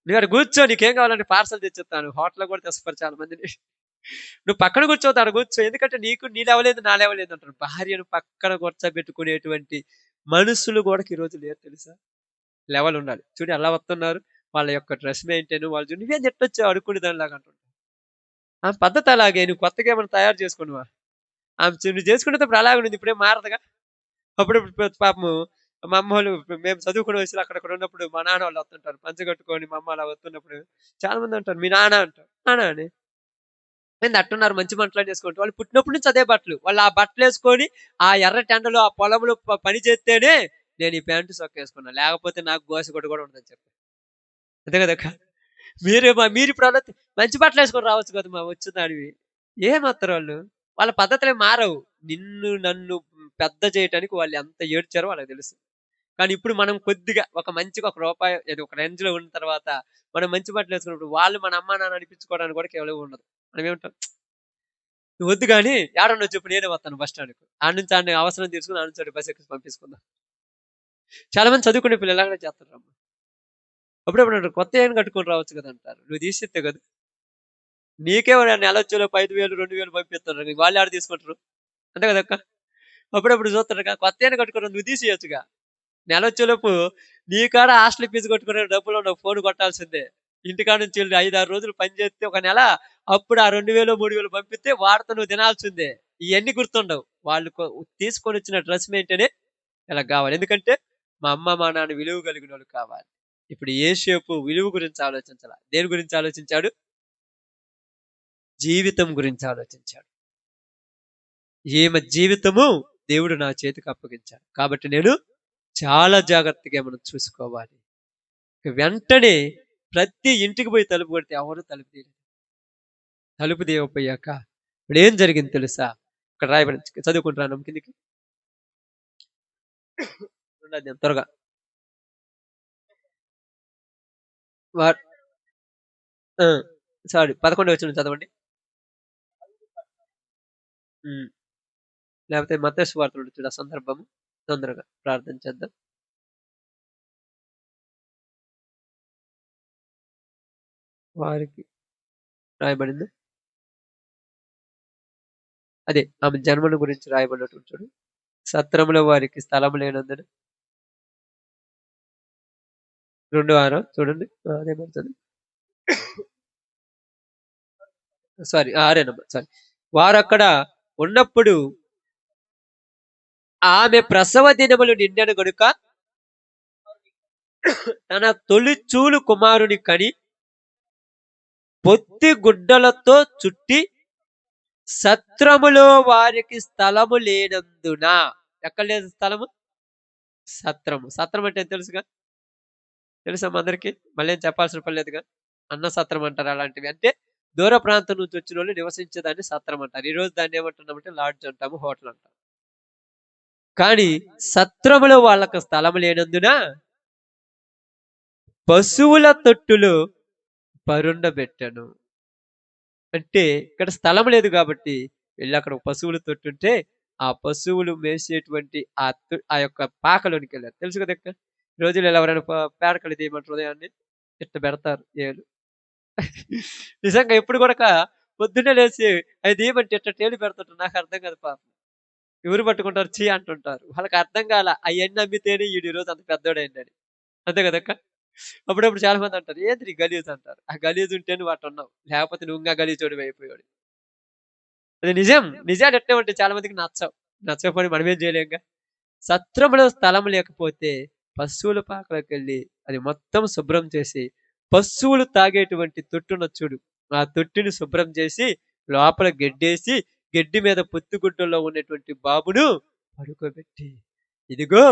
Speaker 1: నువ్వు అక్కడ కూర్చో, నీకేం కావాలంటే పార్సల్ తెచ్చిస్తాను, హోటల్లో కూడా తెస్తారు చాలా మందిని. నువ్వు పక్కన కూర్చోవద్దు, అక్కడ కూర్చో, ఎందుకంటే నీ లేవలేదు నా లేవలేదు అంటారు. భార్యను పక్కన కూర్చోబెట్టుకునేటువంటి మనుషులు కూడా ఈ రోజు లేరు తెలుసా. లెవెల్ ఉండాలి. చూడు ఎలా వస్తున్నారు, వాళ్ళ యొక్క డ్రెస్ మెయింటైన్, వాళ్ళు చూడు నువ్వేం తిట్టొచ్చావు అడుక్కునే దానిలాగా అంటుంటారు. ఆమె పద్ధతి అలాగే, నువ్వు కొత్తగా ఏమైనా తయారు చేసుకున్నావా? ఆమె నువ్వు చేసుకునేటప్పుడు అలాగే ఉంది, ఇప్పుడేం మారదుగా. అప్పుడు పాపము మా అమ్మ వాళ్ళు, మేము చదువుకునే వయసులో అక్కడ ఉన్నప్పుడు మా నాన్న వాళ్ళు వస్తుంటారు పంచ కట్టుకొని, మా అమ్మ అలా వస్తున్నప్పుడు చాలా మంది అంటారు మీ నాన్న అంటారు. నాన్న అని ఏంది అట్టున్నారు మంచి బట్టలు వేసుకుంటారు, వాళ్ళు పుట్టినప్పటి నుంచి అదే బట్టలు, వాళ్ళు ఆ బట్టలు వేసుకొని ఆ ఎర్ర టెండలో ఆ పొలంలో పని చేస్తేనే నేను ఈ ప్యాంటు సొక్క వేసుకున్నా, లేకపోతే నాకు గోస కూడా ఉండదని చెప్పి. అంతే కదా. మీరు ఇప్పుడు మంచి బట్టలు వేసుకొని రావచ్చు కదా మా వచ్చిందానివి. ఏమత్తారు వాళ్ళు, వాళ్ళ పద్ధతులే మారవు. నిన్ను నన్ను పెద్ద చేయటానికి వాళ్ళు ఎంత ఏడ్చారో వాళ్ళకి తెలుసు. కానీ ఇప్పుడు మనం కొద్దిగా ఒక మంచిగా ఒక రూపాయి ఏదో ఒక రేంజ్ లో ఉన్న తర్వాత మనం మంచి బట్టలు వేసుకున్నప్పుడు వాళ్ళు మన అమ్మ నాన్న అనిపించుకోవడానికి కూడా కేవలం ఉండదు. మనం ఏమంటాం, నువ్వు వద్దు కానీ ఏడన్నా చెప్పు నేనే వస్తాను బస్ స్టాండ్కి, ఆడ నుంచి ఆడ అవసరం తీసుకుని ఆడ నుంచి బస్ ఎక్కి పంపించుకుందాం. చాలా మంది చదువుకునే పిల్లలు ఎలాగనే చేస్తారు అమ్మ. అప్పుడప్పుడు కొత్త ఏం కట్టుకొని రావచ్చు కదా అంటారు, నువ్వు తీసిస్తే కదా. నీకే నెల వచ్చేలోపు 5,000 2,000 పంపిస్తున్నారు, వాళ్ళు ఆడ తీసుకుంటారు. అంతే కదక్క. అప్పుడప్పుడు చూస్తారు కొత్త ఏం కట్టుకున్నా నువ్వు తీసేయచ్చుగా. నెల వచ్చేలోపు నీ కాడ హాస్టల్ ఫీజు కొట్టుకునే డబ్బులు ఉండవు, ఫోన్ కొట్టాల్సిందే. ఇంటికాడ నుంచి వెళ్ళి 5-6 రోజులు పని చేస్తే ఒక నెల, అప్పుడు ఆ 2,000 3,000 పంపిస్తే వాడితో నువ్వు తినాల్సిందే. ఇవన్నీ గుర్తుండవు. వాళ్ళు తీసుకొని వచ్చిన డ్రెస్ మెయింటైనే ఇలా కావాలి, ఎందుకంటే మా అమ్మ మా నాన్న విలువ కలిగిన వాళ్ళు కావాలి. ఇప్పుడు యేసేపు విలువ గురించి ఆలోచించాల, దేని గురించి ఆలోచించాడు? జీవితం గురించి ఆలోచించాడు. ఈమె జీవితము దేవుడు నా చేతికి అప్పగించాడు కాబట్టి నేను చాలా జాగ్రత్తగా మనం చూసుకోవాలి. వెంటనే ప్రతి ఇంటికి పోయి తలుపు కొడితే ఎవరు తలుపు తీయలేదు. తలుపు తీయకపోయాక ఇప్పుడు ఏం జరిగింది తెలుసా? ఇక్కడ రాయబడి చదువుకుంటున్నాను కిందికి త్వరగా. సారీ 11వ వచనం చదవండి. లేకపోతే మత్తయి సువార్తలో చూడ సందర్భము తొందరగా ప్రార్థన చేద్దాం. వారికి రాయబడింది అదే ఆమె జన్మను గురించి రాయబడినట్టు చూడు. సత్రంలో వారికి స్థలం లేనందున 2:6 చూడండి. అదే పడుతుంది. Sorry 6 sorry. వారు అక్కడ ఉన్నప్పుడు ఆమె ప్రసవ దినములు నిండెను గనుక తన తొలి చూలు కుమారుని కని పొత్తి గుడ్డలతో చుట్టి సత్రములో వారికి స్థలము లేనందున. ఎక్కడ లేదు స్థలము? సత్రము. సత్రం అంటే తెలుసుగా, తెలుసా అందరికి, మళ్ళీ ఏం చెప్పాల్సిన పని లేదుగా. అన్న సత్రం అంటారు అలాంటివి. అంటే దూర ప్రాంతం నుంచి వచ్చిన వాళ్ళు నివసించేదాన్ని సత్రం అంటారు. ఈ రోజు దాన్ని ఏమంటున్నామంటే లాడ్జ్ అంటాము, హోటల్ అంటాము. కానీ సత్రములో వాళ్ళకు స్థలం లేనందున పశువుల తొట్టులో పరుండబెట్టెను. అంటే ఇక్కడ స్థలం లేదు కాబట్టి వెళ్లి అక్కడ ఒక పశువుల తొట్టుంటే, ఆ పశువులు మేసేటువంటి ఆ యొక్క పాకలోనికెళ్లారు. తెలుసు కదా! ఈ రోజుల్లో ఎవరైనా పేడకలు తీయమంటారు ఉదయాన్నే ఇట్ట పెడతారు ఏలు. నిజంగా ఎప్పుడు గూడక పొద్దున్నే లేసి అయి తీయమంటే ఇట్ట టేలు పెడుతుంటారు. నాకర్థం కాదు పాపం. ఎవరు పట్టుకుంటారు ఛీ అంటుంటారు. వాళ్ళకర్థం కాల అయన్నీ అమ్మితేనే ఈడు ఈరోజు అంత పెద్దోడయిండని. అంతే కదక్కా! అప్పుడప్పుడు చాలా మంది అంటారు. "ఏందిరా ఈ గలీజ్" అంటారు. ఆ గలీజ్ ఉంటే నువ్వు అట్టున్నావు. లేకపోతే నువ్వు ఇంగా గలీజోడివి అయిపోయేవాడివి. అది నిజం. నిజాలు ఎట్టే ఉంటాయి చాలా మందికి నచ్చవు. నచ్చకపోని మనమేం చేయలేంగా. సత్రంలో స్థలం లేకపోతే పశువుల పాకలోకెళ్ళి అది మొత్తం శుభ్రం చేసి, పశువులు తాగేటువంటి తొట్టున్నది చూడు. ఆ తొట్టిని శుభ్రం చేసి, లోపల గెడ్డేసి, గెడ్డి మీద పొత్తిగుడ్డలో ఉన్నటువంటి బాబును పడుకోబెట్టి, ఇదిగో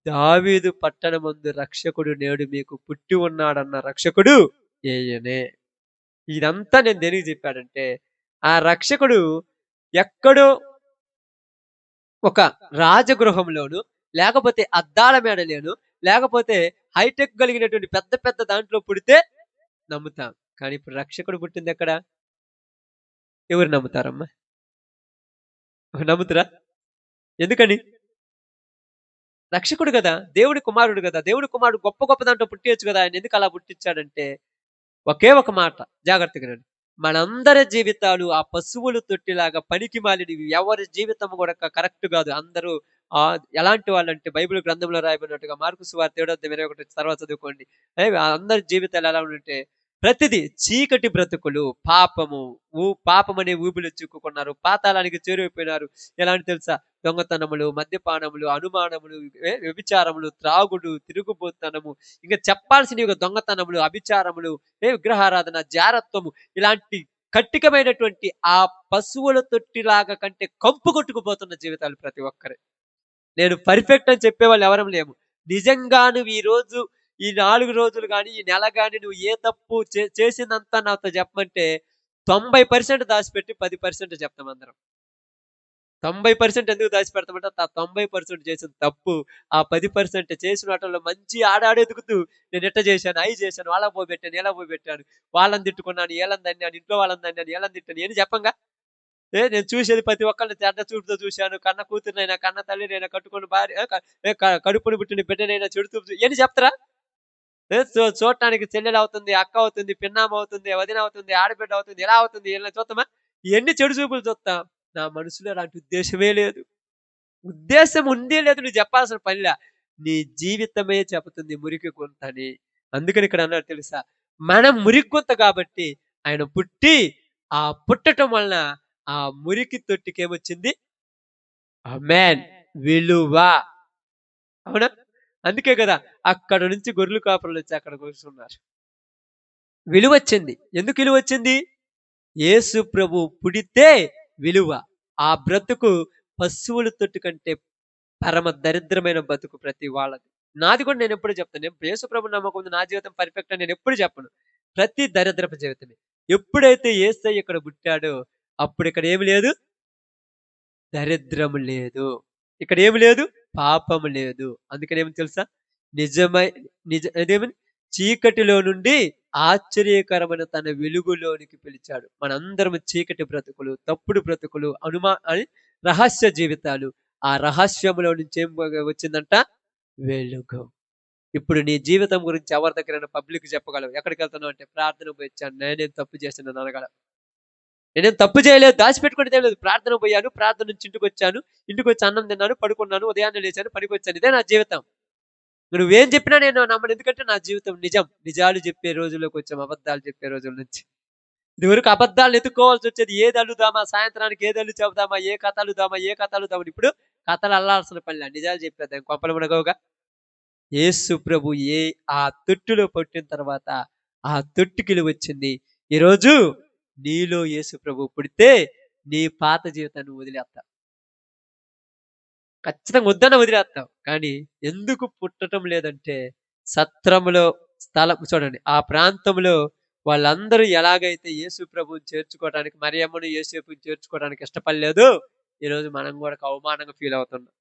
Speaker 1: దావీదు పట్టణమందు రక్షకుడు నేడు మీకు పుట్టి ఉన్నాడన్న రక్షకుడు ఈయనే. ఇదంతా నేను దేనికి చెప్పాడంటే, ఆ రక్షకుడు ఎక్కడో ఒక రాజగృహంలోను, లేకపోతే అద్దాల మేడలోను, లేకపోతే హైటెక్ కలిగినటువంటి పెద్ద పెద్ద దాంట్లో పుడితే నమ్ముతాం. కానీ ఇప్పుడు రక్షకుడు పుట్టిందెక్కడ? ఎవరు నమ్ముతారమ్మా? నమ్ముతారా? ఎందుకని? రక్షకుడు గదా! దేవుడి కుమారుడు గదా! దేవుడి కుమారుడు గొప్ప గొప్ప దాంట్లో పుట్టియొచ్చు గదా! ఆయనెందుకు అలా పుట్టిచ్చాడంటే ఒకే ఒక మాట జాగ్రత్తగా వినండి. మనందరి జీవితాలు ఆ పశువుల తొట్టిలాగా పనికిమాలినవి. ఎవరి జీవితం గూడా కరెక్ట్ గాదు. అందరూ ఎలాంటి వాళ్ళంటే బైబిల్ గ్రంథంలో రాయబడినట్టుగా మార్కు సువార్త 7:21 తర్వాత చదువుకోండి. అందరి జీవితాలు ఎలా ఉండంటే ప్రతిదీ చీకటి బ్రతుకులు, పాపము, పాపమనే ఊబిలో చిక్కుకున్నారు. పాతాళానికి చేరువైపోయినారు. ఎలా అని తెలుసా? దొంగతనములు, మద్యపానములు, అనుమానములు, వ్యభిచారములు, త్రాగుడు, తిరుగుబోతనము, ఇంక చెప్పాల్సినవి దొంగతనములు, అభిచారములు, విగ్రహారాధన, జారత్వము ఇలాంటి కట్టికమైనటువంటి ఆ పశువుల తొట్టిలాగా కంటే కంపు కొట్టుకుపోతున్న జీవితాలు ప్రతి ఒక్కరి. నేను పర్ఫెక్ట్ అని చెప్పేవాళ్ళు ఎవరం లేము. నిజంగా నువ్వు ఈరోజు ఈ 4 రోజులు గాని, ఈ నెల గాని నువ్వు ఏ తప్పు చేసిందంతా నాతో చెప్పమంటే 90% దాచిపెట్టి 10% చెప్తామందరం. 90% ఎందుకు దాచిపెడతామంటే ఆ 90% చేసిన తప్పు, ఆ 10% చేసిన వాటిల్లో మంచి ఆడాడెతుకుతూ నేనిట్ట చేశాను, అయి చేశాను, అలా పోబెట్టాను, ఇలా పోబెట్టాను, వాళ్ళని తిట్టుకున్నాను, ఈళ్ళని తన్నాను, ఇంట్లో వాళ్ళని తన్నాను, ఈళ్ళని తిట్టాను ఇయన్నీ చెప్పంగా? నేను చూసేది ప్రతి ఒక్కళ్ళని చెడ్డ చూపుతో చూశాను. కన్న కూతురినైనా, కన్న తల్లినైనా, కట్టుకున్న భార్య కడుపున పుట్టిన బిడ్డనైనా చెడు చూపు ఇయన్నీ చెప్తారా? చూడటానికి చెల్లెలవుతుంది, అక్క అవుతుంది, పిన్నామవుతుంది, వదినవుతుంది, ఆడబిడ్డ అవుతుంది, ఇలా అవుతుంది ఈళ్ళని చూత్తమా? ఇయన్నీ చెడు చూపులు చూత్తాం. నా మనసులో అలాంటి ఉద్దేశమే లేదు. ఉద్దేశం ఉందే లేదు నువ్వు చెప్పాల్సిన పనిలా. నీ జీవితమే చెబుతుంది మురికి గుంతని. అందుకని ఇక్కడ అన్నాడు తెలుసా? మనం మురికి గుంత కాబట్టి ఆయన పుట్టి, ఆ పుట్టటం వలన ఆ మురికి తొట్టికేమొచ్చింది? ఆమేన్. విలువ. అవునా? అందుకే గదా! అక్కడ నుంచి గొర్రెల కాపరులొచ్చి అక్కడ కూర్చున్నారు. విలువొచ్చింది. ఎందుకు విలువొచ్చింది? యేసు ప్రభు పుడితే విలువ. ఆ బ్రతుకు పశువుల తొట్టి కంటే పరమ దరిద్రమైన బతుకు ప్రతి వాళ్ళది. నాది కూడా నేనెప్పుడు చెప్తాను. నేను యేసు ప్రభుని నమ్మకం ఉంది. నా జీవితం పర్ఫెక్ట్ అని నేనెప్పుడు చెప్పను. ప్రతి దరిద్రపు జీవితమే. ఎప్పుడైతే యేసయ్య ఇక్కడ పుట్టాడో అప్పుడిక్కడ ఏమి లేదు? దరిద్రము లేదు. ఇక్కడేమి లేదు? పాపము లేదు. అందుకనేమో తెలుసా? నిజమై అదేమని? చీకటిలో నుండి ఆశ్చర్యకరమైన తన వెలుగులోనికి పిలిచాడు. మనందరం చీకటి బ్రతుకులు, తప్పుడు బ్రతుకులు, రహస్య జీవితాలు. ఆ రహస్యంలో నుంచి ఏం వచ్చిందంట? వెలుగు. ఇప్పుడు నీ జీవితం గురించి ఎవరి దగ్గరైనా పబ్లిక్ చెప్పగలవు. ఎక్కడికెళ్తున్నావు అంటే ప్రార్థనకు పోయొచ్చాను. నేనేం తప్పు చేశానని అనగలవు. నేనేం తప్పు చేయలేదు. దాచిపెట్టుకునేదేం లేదు. ప్రార్థనకు పోయాను. ప్రార్థన నుంచి ఇంటికొచ్చాను. ఇంటికొచ్చి అన్నం తిన్నాను, పడుకున్నాను, ఉదయాన్నే లేచాను, పనికొచ్చాను. ఇదే నా జీవితం. నువ్వేం చెప్పినా నేను నమ్మను. ఎందుకంటే నా జీవితం నిజం. నిజాలు చెప్పే రోజుల్లోకొచ్చాం అబద్ధాలు చెప్పే రోజుల నుంచి. ఇదివరకు అబద్ధాలను ఎతుక్కోవాల్సొచ్చేది. ఏది అల్లుదామా, సాయంత్రానికి ఏది అల్లి చెబుదామా, ఏ కథ అల్లుదామా, ఏ కథ అల్లుదామా. ఇప్పుడు కథలు అల్లాల్సిన పనిలే. నిజాలు చెప్పేద్దాం. కొంపలు మునగవుగా. యేసు ప్రభు ఆ తొట్టిలో పుట్టిన తర్వాత ఆ తొట్టికిలి వచ్చింది. ఈరోజు నీలో యేసు ప్రభు పుడితే నీ పాత జీవితాన్ని వదిలేత్తావు. ఖచ్చితంగా వద్దన్న వదిలేత్తావు. కానీ ఎందుకు పుట్టటం లేదంటే సత్రములో స్థలం చూడండి. ఆ ప్రాంతంలో వాళ్ళందరూ ఎలాగైతే యేసు ప్రభువుని చేర్చుకోవడానికి మరియమ్మను, యోసేపుని చేర్చుకోవడానికి ఇష్టపడలేదో ఈరోజు మనం కూడా అవమానంగా ఫీల్ అవుతున్నాం.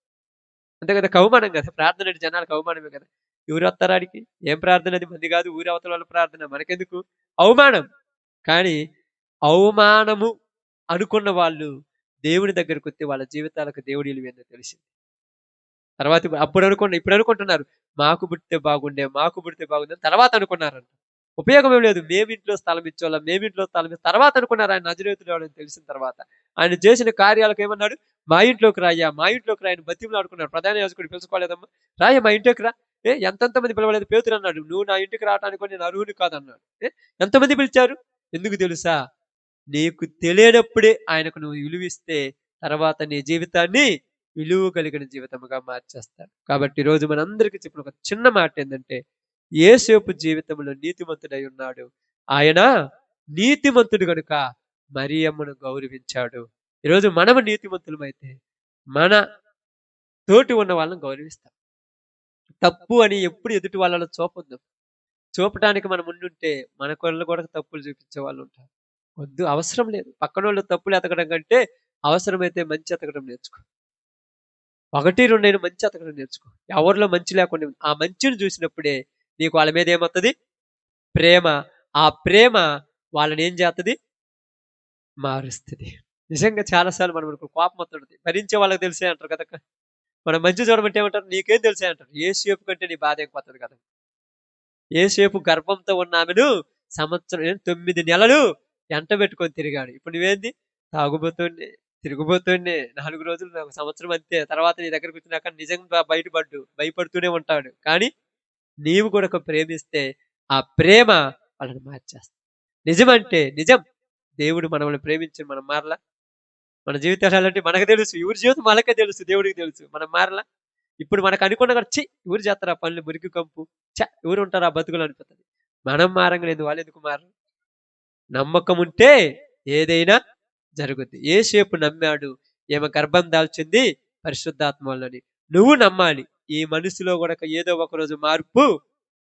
Speaker 1: అంతే కదా! అవమానం కదా! ప్రార్థన అంటే జనాలకు అవమానమే కదా! ఎవరొత్తారు ఆడికి? ఏం ప్రార్థన అది? మంది కాదు, ఊరి అవతల వాళ్ళ ప్రార్థన మనకెందుకు? అవమానం. కానీ అవమానము అనుకున్న వాళ్ళు దేవుని దగ్గరకొస్తే వాళ్ళ జీవితాలకు దేవుడి విలువేందో తెలిసింది. తర్వాత ఇప్పుడు అనుకుంటున్నారు. మాకు పుడితే బాగుండే, మాకు పుడితే బాగుండే అని తర్వాత అనుకున్నారంట. ఉపయోగం ఏం లేదు. మేమింట్లో స్థలం ఇచ్చోళ్ళం, మేమింట్లో స్థలం తర్వాత అనుకున్నారు ఆయన నజరేతుడని తెలిసిన తర్వాత. ఆయన చేసిన కార్యాలకు ఏమన్నాడు? మా ఇంట్లోకి రాయ్యా, మా ఇంట్లోకి రా అని బతిమలాడుకున్నాడు. ప్రధాన యాజకుడు పిలుచుకోలేదమ్మా. రాయ్యా మా ఇంట్లోకి రా. ఎంతెంతమంది పిలవలేదు. పేతురు అన్నాడు. నువ్వు నా ఇంటికి రావటానికి కూడా నేను అర్హుడిని కాదన్నాడు. ఎంతమంది పిలిచారు? ఎందుకు తెలుసా? నీకు తెలియనప్పుడే ఆయనకు నువ్వు విలువిస్తే తర్వాత నీ జీవితాన్ని విలువ కలిగిన జీవితముగా మార్చేస్తాడు. కాబట్టి ఈరోజు మనందరికీ చెప్పిన ఒక చిన్న మాట ఏందంటే, యేసేపు జీవితంలో నీతిమంతుడై ఉన్నాడు. ఆయన నీతిమంతుడు గనుక మరియమ్మను గౌరవించాడు. ఈరోజు మనము నీతిమంతులమైతే మన తోటి ఉన్న వాళ్ళని గౌరవిస్తాం. తప్పు అని ఎప్పుడు ఎదుటి వాళ్ళలో చూపొద్దు. చూపటానికి మనం ముందుంటే మనకోళ్ళు కూడా తప్పులు చూపించే వాళ్ళు ఉంటారు. వద్దు, అవసరం లేదు. పక్కనోళ్ళు తప్పులు ఎతకడం కంటే అవసరమైతే మంచి ఎతకడం నేర్చుకో. 1, 2 అయినా మంచి ఎతకడం నేర్చుకో. ఎవరిలో మంచి లేకుండా ఆ మంచిని చూసినప్పుడే నీకు వాళ్ళ మీద ఏమొత్తది? ప్రేమ. ఆ ప్రేమ వాళ్ళని ఏం చేస్తది? మారుస్తది. నిజంగా చాలా సార్లు మనకు కోపం వస్తుంటది. భరించే వాళ్ళకి తెలిసే అంటారు కదా! మనం మంచి చూడమంటే ఏమంటారు? నీకేం తెలుసే అంటారు. యేసేపు కంటే నీ బాధ ఎక్కువత్తది కదా! యేసేపు గర్భంతో ఉన్న ఆమెను 9 నెలలు ఎంటబెట్టుకొని తిరిగాడు. ఇప్పుడు నువ్వేంది? తాగుబోతోడిని, తిరుగుబోతోడిని, 4 రోజులు, ఒక సంవత్సరం అంతే. తర్వాత నీ దగ్గరకొచ్చినాక నిజంగా భయపడుతూనే ఉంటాడు. కానీ నీవు గనుక ప్రేమిస్తే ఆ ప్రేమ వాళ్ళని మార్చేస్తది. నిజమంటే నిజం. దేవుడు మనల్ని ప్రేమించి మనం మారలా? మన జీవితాలు ఎలాంటివి మనకు తెలుసు. ఎవరి జీవితం మనకే తెలుసు. దేవుడికి తెలుసు. మనం మారలా? ఇప్పుడు మనకు అనుకున్న కూడా ఎవరు చేస్తారు ఆ పనులు, మురికి కంపు, ఎవరు ఉంటారు ఆ బతుకులు అనిపిస్తది. మనం మారంగానే వాళ్ళెందుకు మారరు? నమ్మకం ఉంటే ఏదైనా జరుగుద్ది. యేసేపు నమ్మాడు. ఈమె గర్భం దాల్చింది పరిశుద్ధాత్మ వల్లని. నువ్వు నమ్మాలి. ఈ మనసులో గనక ఏదో ఒక రోజు మార్పు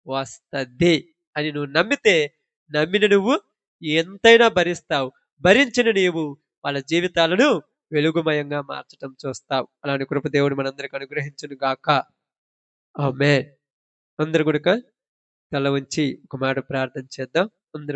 Speaker 1: వస్తది అని నువ్వు నమ్మితే, నమ్మిన నువ్వు ఎంతైనా భరిస్తావు. భరించిన నీవు వాళ్ళ జీవితాలను వెలుగుమయంగా మార్చటం చూస్తావు. అలాంటి కృప దేవుడు మనందరికి అనుగ్రహించును గాక. ఆమేన్. అందరూ గనుక తల వంచి ఒక మాట ప్రార్థన చేద్దాం.